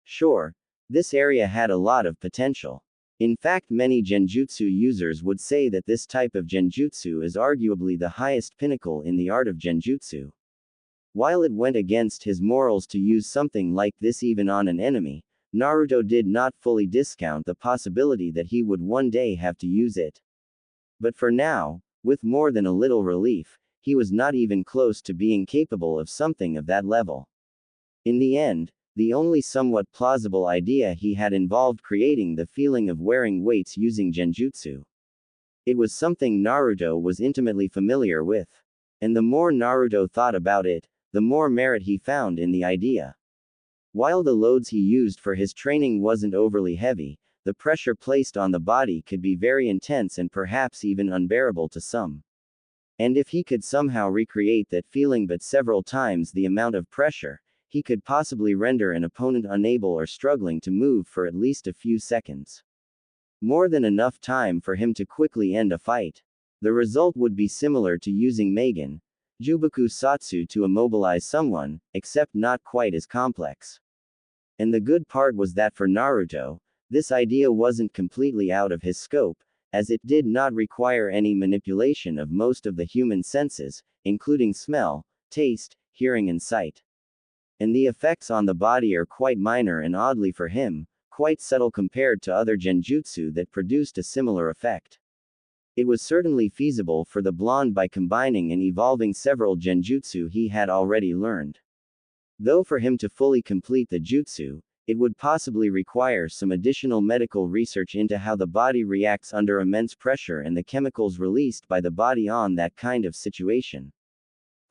Sure, this area had a lot of potential. In fact, many genjutsu users would say that this type of genjutsu is arguably the highest pinnacle in the art of genjutsu. While it went against his morals to use something like this even on an enemy, Naruto did not fully discount the possibility that he would one day have to use it. But for now, with more than a little relief, he was not even close to being capable of something of that level. In the end, the only somewhat plausible idea he had involved creating the feeling of wearing weights using genjutsu. It was something Naruto was intimately familiar with. And the more Naruto thought about it, the more merit he found in the idea. While the loads he used for his training wasn't overly heavy, the pressure placed on the body could be very intense and perhaps even unbearable to some. And if he could somehow recreate that feeling but several times the amount of pressure, he could possibly render an opponent unable or struggling to move for at least a few seconds. More than enough time for him to quickly end a fight. The result would be similar to using Magen, Jubaku Satsu to immobilize someone, except not quite as complex. And the good part was that for Naruto, this idea wasn't completely out of his scope, as it did not require any manipulation of most of the human senses, including smell, taste, hearing and sight. And the effects on the body are quite minor and oddly for him, quite subtle compared to other genjutsu that produced a similar effect. It was certainly feasible for the blonde by combining and evolving several genjutsu he had already learned. Though for him to fully complete the jutsu, it would possibly require some additional medical research into how the body reacts under immense pressure and the chemicals released by the body on that kind of situation.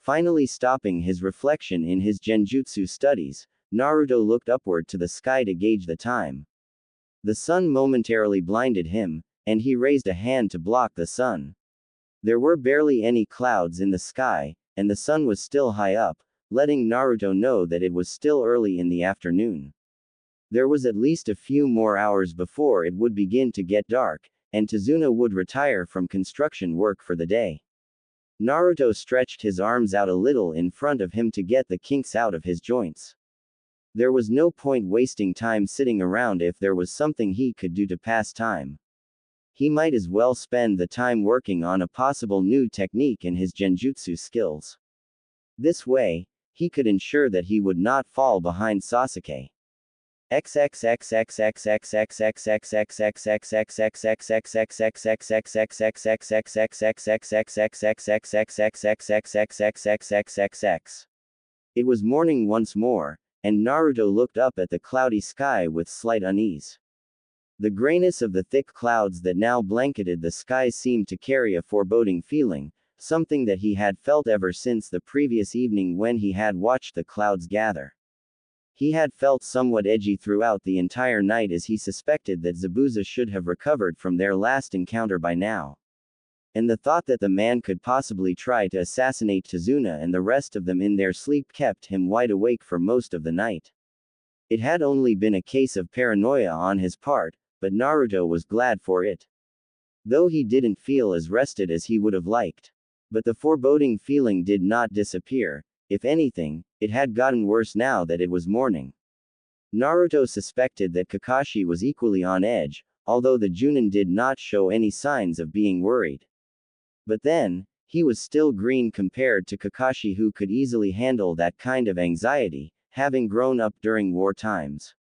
Finally stopping his reflection in his genjutsu studies, Naruto looked upward to the sky to gauge the time. The sun momentarily blinded him, and he raised a hand to block the sun. There were barely any clouds in the sky, and the sun was still high up, letting Naruto know that it was still early in the afternoon. There was at least a few more hours before it would begin to get dark, and Tazuna would retire from construction work for the day. Naruto stretched his arms out a little in front of him to get the kinks out of his joints. There was no point wasting time sitting around if there was something he could do to pass time. He might as well spend the time working on a possible new technique in his genjutsu skills. This way, he could ensure that he would not fall behind Sasuke. It was morning once more, and Naruto looked up at the cloudy sky with slight unease. The grayness of the thick clouds that now blanketed the skies seemed to carry a foreboding feeling, something that he had felt ever since the previous evening when he had watched the clouds gather. He had felt somewhat edgy throughout the entire night as he suspected that Zabuza should have recovered from their last encounter by now. And the thought that the man could possibly try to assassinate Tazuna and the rest of them in their sleep kept him wide awake for most of the night. It had only been a case of paranoia on his part, but Naruto was glad for it. Though he didn't feel as rested as he would have liked. But the foreboding feeling did not disappear. If anything, it had gotten worse now that it was morning. Naruto suspected that Kakashi was equally on edge, although the Junin did not show any signs of being worried. But then, he was still green compared to Kakashi, who could easily handle that kind of anxiety, having grown up during war times.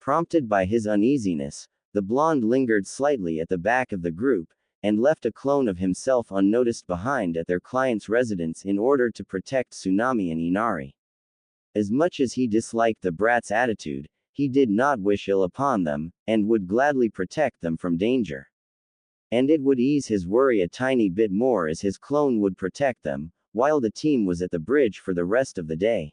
Prompted by his uneasiness, the blonde lingered slightly at the back of the group, and left a clone of himself unnoticed behind at their client's residence in order to protect Tsunami and Inari. As much as he disliked the brat's attitude, he did not wish ill upon them, and would gladly protect them from danger. And it would ease his worry a tiny bit more as his clone would protect them, while the team was at the bridge for the rest of the day.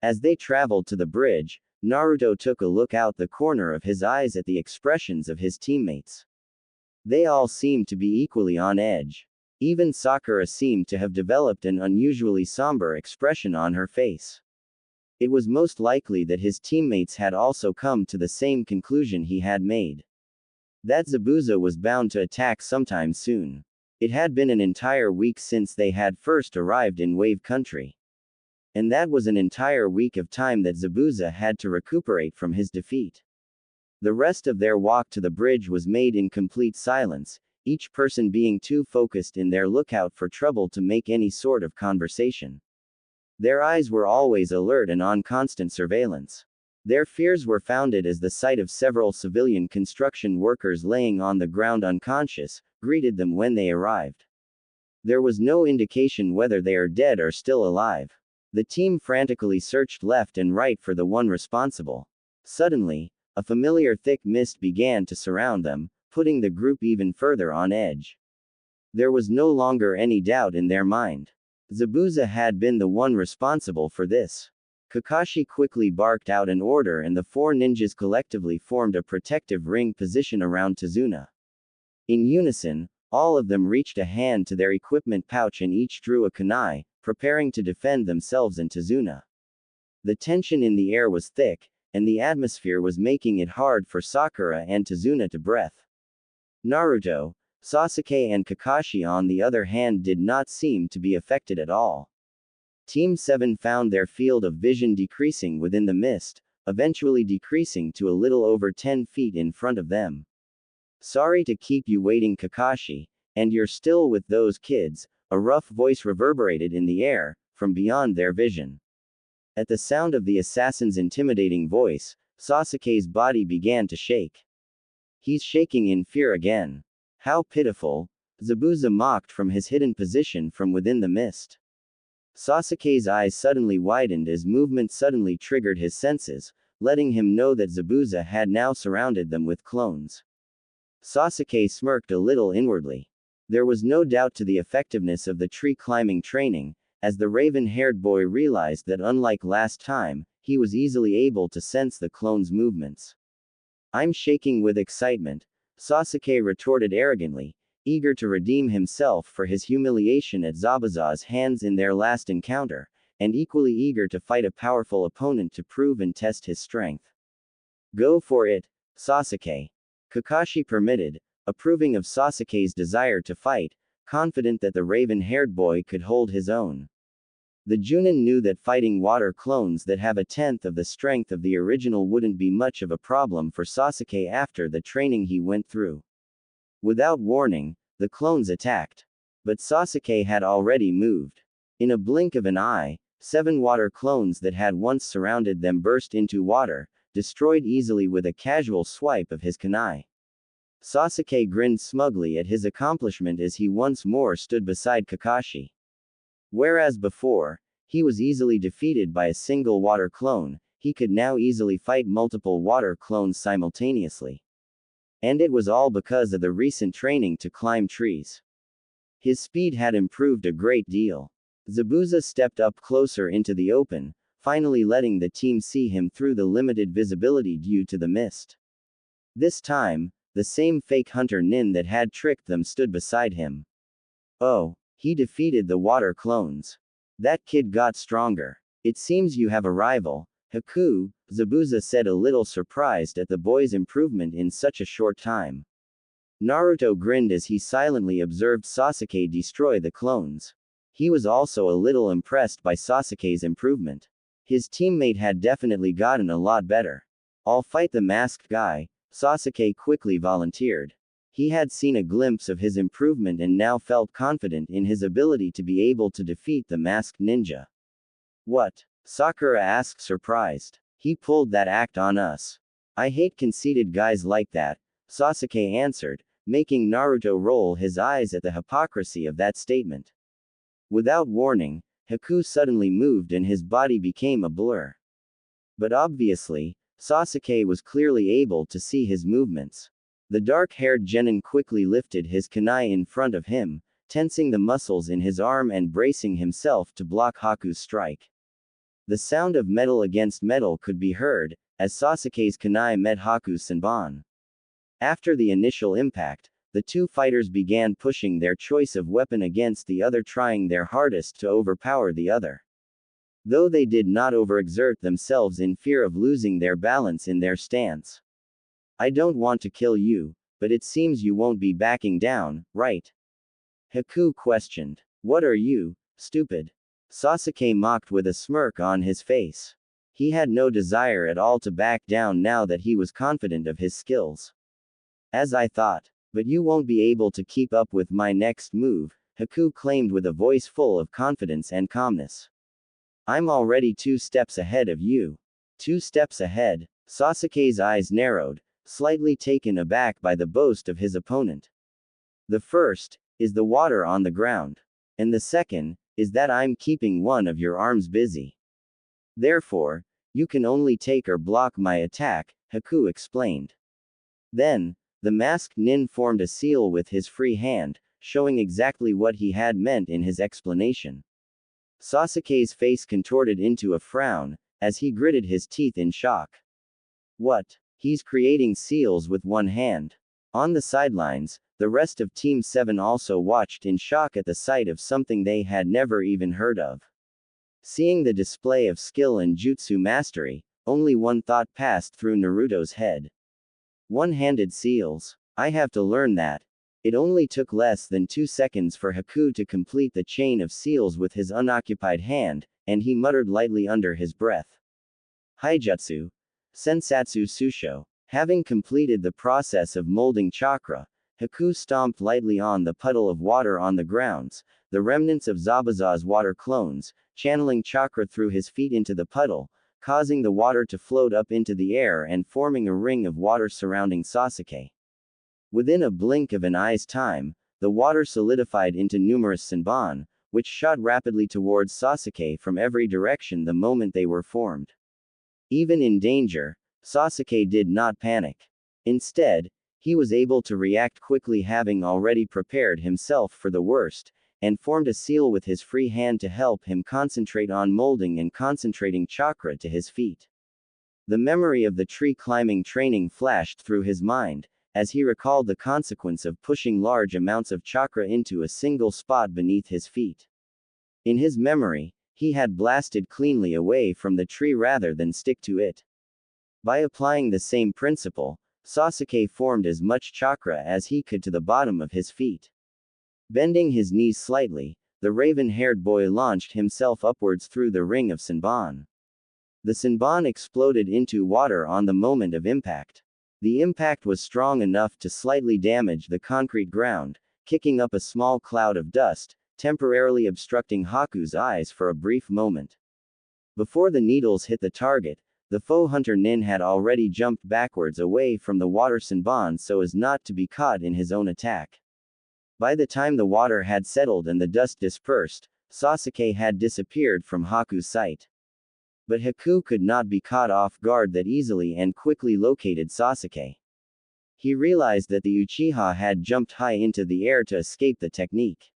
As they traveled to the bridge, Naruto took a look out the corner of his eyes at the expressions of his teammates. They all seemed to be equally on edge. Even Sakura seemed to have developed an unusually somber expression on her face. It was most likely that his teammates had also come to the same conclusion he had made. That Zabuza was bound to attack sometime soon. It had been an entire week since they had first arrived in Wave Country. And that was an entire week of time that Zabuza had to recuperate from his defeat. The rest of their walk to the bridge was made in complete silence, each person being too focused in their lookout for trouble to make any sort of conversation. Their eyes were always alert and on constant surveillance. Their fears were founded as the sight of several civilian construction workers laying on the ground unconscious greeted them when they arrived. There was no indication whether they are dead or still alive. The team frantically searched left and right for the one responsible. Suddenly, a familiar thick mist began to surround them, putting the group even further on edge. There was no longer any doubt in their mind. Zabuza had been the one responsible for this. Kakashi quickly barked out an order and the four ninjas collectively formed a protective ring position around Tazuna. In unison, all of them reached a hand to their equipment pouch and each drew a kunai, preparing to defend themselves and Tazuna. The tension in the air was thick, and the atmosphere was making it hard for Sakura and Tazuna to breathe. Naruto, Sasuke and Kakashi on the other hand did not seem to be affected at all. Team 7 found their field of vision decreasing within the mist, eventually decreasing to a little over 10 feet in front of them. Sorry to keep you waiting, Kakashi, and you're still with those kids, a rough voice reverberated in the air, from beyond their vision. At the sound of the assassin's intimidating voice, Sasuke's body began to shake. He's shaking in fear again. How pitiful, Zabuza mocked from his hidden position from within the mist. Sasuke's eyes suddenly widened as movement suddenly triggered his senses, letting him know that Zabuza had now surrounded them with clones. Sasuke smirked a little inwardly. There was no doubt to the effectiveness of the tree climbing training, as the raven-haired boy realized that unlike last time, he was easily able to sense the clone's movements. I'm shaking with excitement, Sasuke retorted arrogantly, eager to redeem himself for his humiliation at Zabuza's hands in their last encounter, and equally eager to fight a powerful opponent to prove and test his strength. Go for it, Sasuke. Kakashi permitted, approving of Sasuke's desire to fight, confident that the raven-haired boy could hold his own. The Junin knew that fighting water clones that have a tenth of the strength of the original wouldn't be much of a problem for Sasuke after the training he went through. Without warning, the clones attacked. But Sasuke had already moved. In a blink of an eye, 7 water clones that had once surrounded them burst into water, destroyed easily with a casual swipe of his kunai. Sasuke grinned smugly at his accomplishment as he once more stood beside Kakashi. Whereas before, he was easily defeated by a single water clone, he could now easily fight multiple water clones simultaneously. And it was all because of the recent training to climb trees. His speed had improved a great deal. Zabuza stepped up closer into the open, finally letting the team see him through the limited visibility due to the mist. This time, the same fake hunter Nin that had tricked them stood beside him. Oh, he defeated the water clones. That kid got stronger. It seems you have a rival, Haku, Zabuza said, a little surprised at the boy's improvement in such a short time. Naruto grinned as he silently observed Sasuke destroy the clones. He was also a little impressed by Sasuke's improvement. His teammate had definitely gotten a lot better. I'll fight the masked guy, Sasuke quickly volunteered. He had seen a glimpse of his improvement and now felt confident in his ability to be able to defeat the masked ninja. What? Sakura asked, surprised. He pulled that act on us. I hate conceited guys like that, Sasuke answered, making Naruto roll his eyes at the hypocrisy of that statement. Without warning, Haku suddenly moved and his body became a blur. But obviously, Sasuke was clearly able to see his movements. The dark-haired genin quickly lifted his kunai in front of him, tensing the muscles in his arm and bracing himself to block Haku's strike. The sound of metal against metal could be heard, as Sasuke's kunai met Haku's senbon. After the initial impact, the two fighters began pushing their choice of weapon against the other, trying their hardest to overpower the other. Though they did not overexert themselves in fear of losing their balance in their stance. I don't want to kill you, but it seems you won't be backing down, right? Haku questioned. What are you, stupid? Sasuke mocked with a smirk on his face. He had no desire at all to back down now that he was confident of his skills. As I thought. But you won't be able to keep up with my next move, Haku claimed with a voice full of confidence and calmness. I'm already 2 steps ahead of you. 2 steps ahead? Sasuke's eyes narrowed, slightly taken aback by the boast of his opponent. The first is the water on the ground. And the second is that I'm keeping one of your arms busy. Therefore, you can only take or block my attack, Haku explained. Then, the masked nin formed a seal with his free hand, showing exactly what he had meant in his explanation. Sasuke's face contorted into a frown, as he gritted his teeth in shock. What? He's creating seals with one hand. On the sidelines, the rest of Team 7 also watched in shock at the sight of something they had never even heard of. Seeing the display of skill and jutsu mastery, only one thought passed through Naruto's head. One-handed seals. I have to learn that. It only took less than 2 seconds for Haku to complete the chain of seals with his unoccupied hand, and he muttered lightly under his breath. Haijutsu. Sensatsu Susho. Having completed the process of molding chakra, Haku stomped lightly on the puddle of water on the grounds, the remnants of Zabuza's water clones, channeling chakra through his feet into the puddle, causing the water to float up into the air and forming a ring of water surrounding Sasuke. Within a blink of an eye's time, the water solidified into numerous senbon, which shot rapidly towards Sasuke from every direction the moment they were formed. Even in danger, Sasuke did not panic. Instead, he was able to react quickly, having already prepared himself for the worst, and formed a seal with his free hand to help him concentrate on molding and concentrating chakra to his feet. The memory of the tree climbing training flashed through his mind, as he recalled the consequence of pushing large amounts of chakra into a single spot beneath his feet. In his memory, he had blasted cleanly away from the tree rather than stick to it. By applying the same principle, Sasuke formed as much chakra as he could to the bottom of his feet. Bending his knees slightly, the raven-haired boy launched himself upwards through the ring of Senbon. The Senbon exploded into water on the moment of impact. The impact was strong enough to slightly damage the concrete ground, kicking up a small cloud of dust, temporarily obstructing Haku's eyes for a brief moment. Before the needles hit the target, the foe hunter Nin had already jumped backwards away from the water Senbon so as not to be caught in his own attack. By the time the water had settled and the dust dispersed, Sasuke had disappeared from Haku's sight. But Haku could not be caught off guard that easily and quickly located Sasuke. He realized that the Uchiha had jumped high into the air to escape the technique.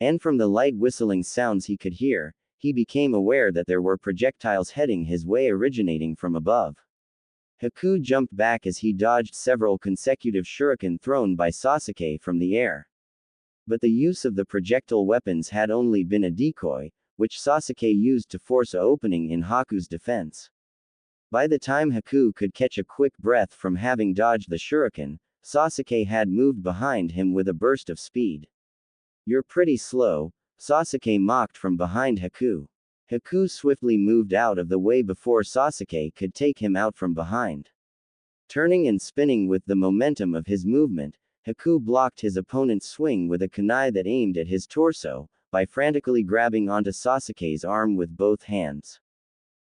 And from the light whistling sounds he could hear, he became aware that there were projectiles heading his way originating from above. Haku jumped back as he dodged several consecutive shuriken thrown by Sasuke from the air. But the use of the projectile weapons had only been a decoy, which Sasuke used to force an opening in Haku's defense. By the time Haku could catch a quick breath from having dodged the shuriken, Sasuke had moved behind him with a burst of speed. "You're pretty slow," Sasuke mocked from behind Haku. Haku swiftly moved out of the way before Sasuke could take him out from behind. Turning and spinning with the momentum of his movement, Haku blocked his opponent's swing with a kunai that aimed at his torso, by frantically grabbing onto Sasuke's arm with both hands.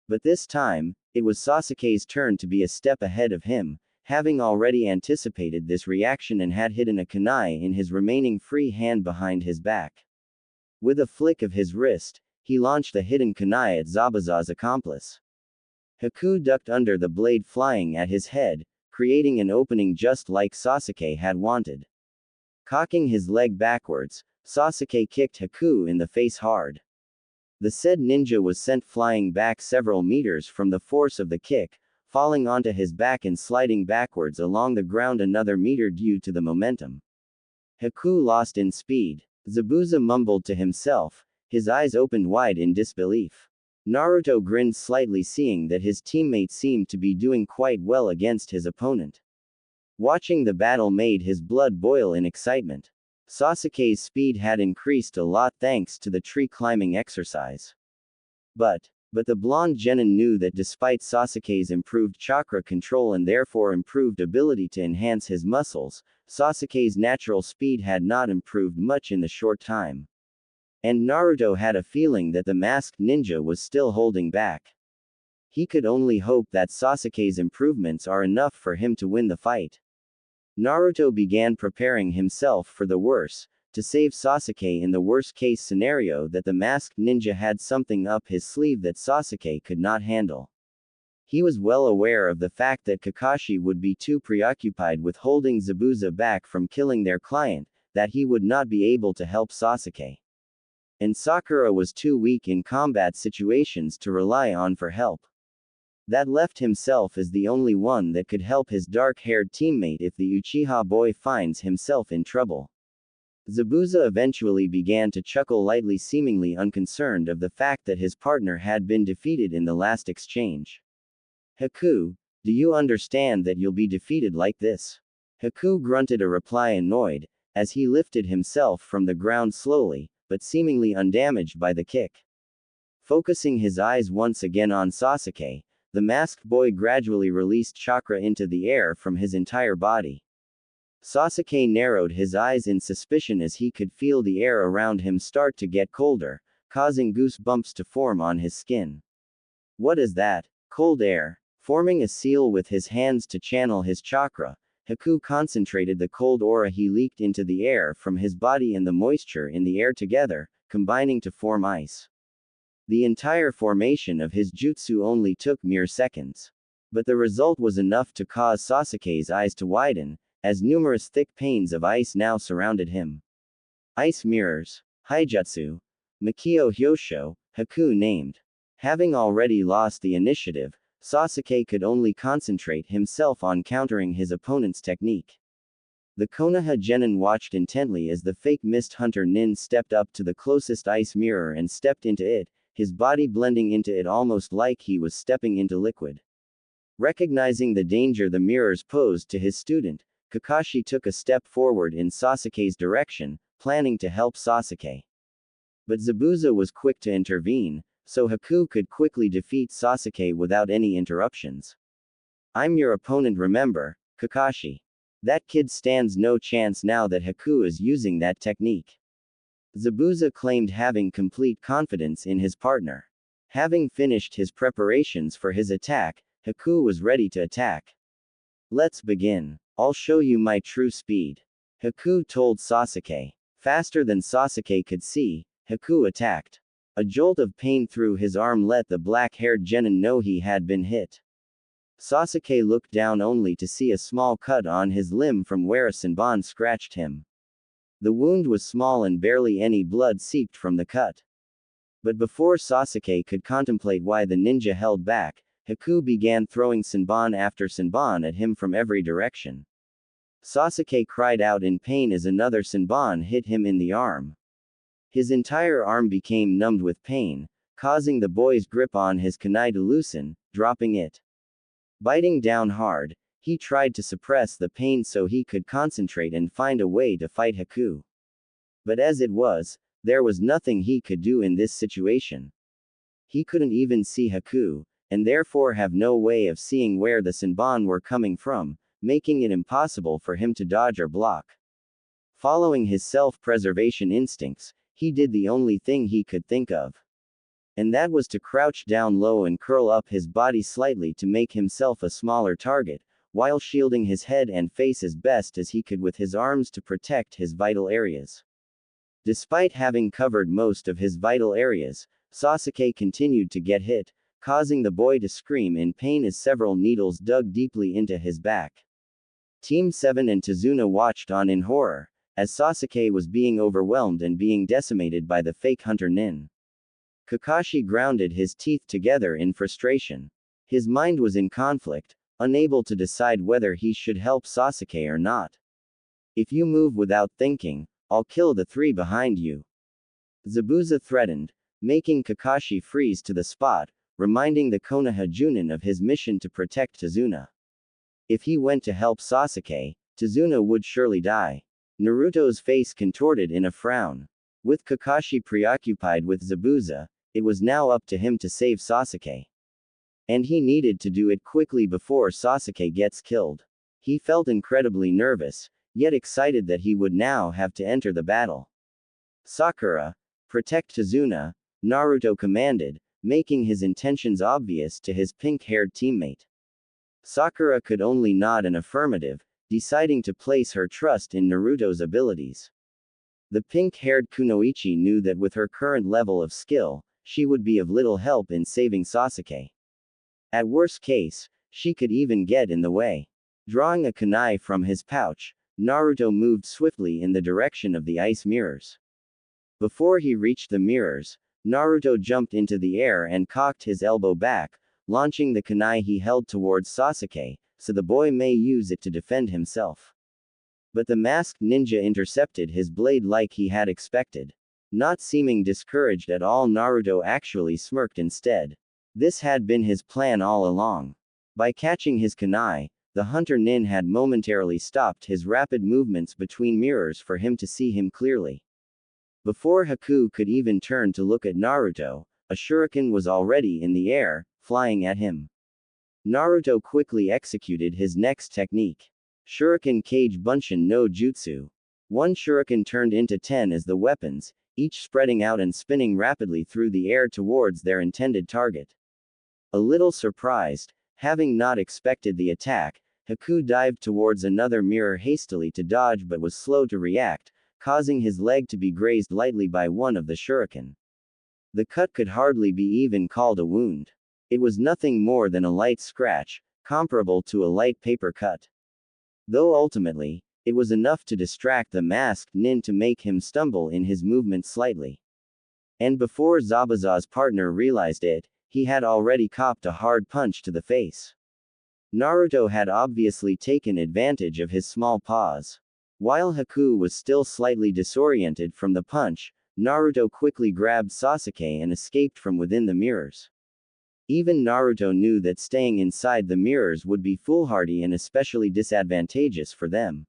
But this time, it was Sasuke's turn to be a step ahead of him, having already anticipated this reaction and had hidden a kunai in his remaining free hand behind his back. With a flick of his wrist, he launched the hidden kunai at Zabuza's accomplice. Haku ducked under the blade flying at his head, creating an opening just like Sasuke had wanted. Cocking his leg backwards, Sasuke kicked Haku in the face hard. The said ninja was sent flying back several meters from the force of the kick, falling onto his back and sliding backwards along the ground another meter due to the momentum. Haku lost in speed. Zabuza mumbled to himself, his eyes opened wide in disbelief. Naruto grinned slightly seeing that his teammate seemed to be doing quite well against his opponent. Watching the battle made his blood boil in excitement. Sasuke's speed had increased a lot thanks to the tree climbing exercise. But the blonde genin knew that despite Sasuke's improved chakra control and therefore improved ability to enhance his muscles, Sasuke's natural speed had not improved much in the short time. And Naruto had a feeling that the masked ninja was still holding back. He could only hope that Sasuke's improvements are enough for him to win the fight. Naruto began preparing himself for the worst, to save Sasuke in the worst-case scenario that the masked ninja had something up his sleeve that Sasuke could not handle. He was well aware of the fact that Kakashi would be too preoccupied with holding Zabuza back from killing their client, that he would not be able to help Sasuke. And Sakura was too weak in combat situations to rely on for help. That left himself as the only one that could help his dark-haired teammate if the Uchiha boy finds himself in trouble. Zabuza eventually began to chuckle lightly, seemingly unconcerned of the fact that his partner had been defeated in the last exchange. "Haku, do you understand that you'll be defeated like this?" Haku grunted a reply annoyed, as he lifted himself from the ground slowly, but seemingly undamaged by the kick. Focusing his eyes once again on Sasuke, the masked boy gradually released chakra into the air from his entire body. Sasuke narrowed his eyes in suspicion as he could feel the air around him start to get colder, causing goosebumps to form on his skin. "What is that? Cold air?" Forming a seal with his hands to channel his chakra, Haku concentrated the cold aura he leaked into the air from his body and the moisture in the air together, combining to form ice. The entire formation of his jutsu only took mere seconds. But the result was enough to cause Sasuke's eyes to widen, as numerous thick panes of ice now surrounded him. Ice mirrors. Haijutsu. Makio Hyosho, Haku named. Having already lost the initiative, Sasuke could only concentrate himself on countering his opponent's technique. The Konoha genin watched intently as the fake mist hunter nin stepped up to the closest ice mirror and stepped into it, his body blending into it almost like he was stepping into liquid. Recognizing the danger the mirrors posed to his student, Kakashi took a step forward in Sasuke's direction, planning to help Sasuke. But Zabuza was quick to intervene, so Haku could quickly defeat Sasuke without any interruptions. "I'm your opponent, remember, Kakashi. That kid stands no chance now that Haku is using that technique." Zabuza claimed having complete confidence in his partner. Having finished his preparations for his attack, Haku was ready to attack. "Let's begin. I'll show you my true speed," Haku told Sasuke. Faster than Sasuke could see, Haku attacked. A jolt of pain through his arm let the black-haired genin know he had been hit. Sasuke looked down only to see a small cut on his limb from where a Senbon scratched him. The wound was small and barely any blood seeped from the cut. But before Sasuke could contemplate why the ninja held back, Haku began throwing Senbon after Senbon at him from every direction. Sasuke cried out in pain as another Senbon hit him in the arm. His entire arm became numbed with pain, causing the boy's grip on his kunai to loosen, dropping it. Biting down hard, he tried to suppress the pain so he could concentrate and find a way to fight Haku. But as it was, there was nothing he could do in this situation. He couldn't even see Haku, and therefore have no way of seeing where the Senbon were coming from, making it impossible for him to dodge or block. Following his self-preservation instincts, he did the only thing he could think of. And that was to crouch down low and curl up his body slightly to make himself a smaller target, while shielding his head and face as best as he could with his arms to protect his vital areas. Despite having covered most of his vital areas, Sasuke continued to get hit, causing the boy to scream in pain as several needles dug deeply into his back. Team 7 and Tazuna watched on in horror, as Sasuke was being overwhelmed and being decimated by the fake hunter nin. Kakashi grounded his teeth together in frustration. His mind was in conflict, unable to decide whether he should help Sasuke or not. "If you move without thinking, I'll kill the three behind you," Zabuza threatened, making Kakashi freeze to the spot, reminding the Konoha Junin of his mission to protect Tazuna. If he went to help Sasuke, Tazuna would surely die. Naruto's face contorted in a frown. With Kakashi preoccupied with Zabuza, it was now up to him to save Sasuke. And he needed to do it quickly before Sasuke gets killed. He felt incredibly nervous, yet excited that he would now have to enter the battle. "Sakura, protect Tazuna," Naruto commanded, making his intentions obvious to his pink-haired teammate. Sakura could only nod an affirmative, deciding to place her trust in Naruto's abilities. The pink-haired kunoichi knew that with her current level of skill, she would be of little help in saving Sasuke. At worst case, she could even get in the way. Drawing a kunai from his pouch, Naruto moved swiftly in the direction of the ice mirrors. Before he reached the mirrors, Naruto jumped into the air and cocked his elbow back, launching the kunai he held towards Sasuke, so the boy may use it to defend himself. But the masked ninja intercepted his blade like he had expected. Not seeming discouraged at all, Naruto actually smirked instead. This had been his plan all along. By catching his kunai, the hunter nin had momentarily stopped his rapid movements between mirrors for him to see him clearly. Before Haku could even turn to look at Naruto, a shuriken was already in the air, flying at him. Naruto quickly executed his next technique. Shuriken Kage Bunshin no Jutsu. One shuriken turned into 10 as the weapons, each spreading out and spinning rapidly through the air towards their intended target. A little surprised, having not expected the attack, Haku dived towards another mirror hastily to dodge but was slow to react, causing his leg to be grazed lightly by one of the shuriken. The cut could hardly be even called a wound. It was nothing more than a light scratch, comparable to a light paper cut. Though ultimately, it was enough to distract the masked nin to make him stumble in his movement slightly. And before Zabuza's partner realized it, he had already copped a hard punch to the face. Naruto had obviously taken advantage of his small pause. While Haku was still slightly disoriented from the punch, Naruto quickly grabbed Sasuke and escaped from within the mirrors. Even Naruto knew that staying inside the mirrors would be foolhardy and especially disadvantageous for them.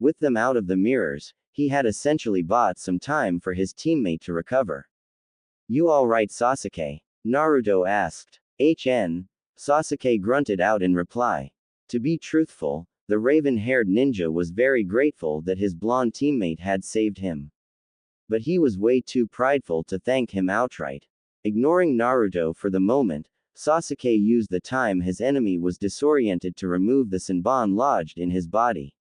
With them out of the mirrors, he had essentially bought some time for his teammate to recover. "You alright, Sasuke?" Naruto asked. Sasuke grunted out in reply. To be truthful, the raven-haired ninja was very grateful that his blonde teammate had saved him. But he was way too prideful to thank him outright. Ignoring Naruto for the moment, Sasuke used the time his enemy was disoriented to remove the Senbon lodged in his body.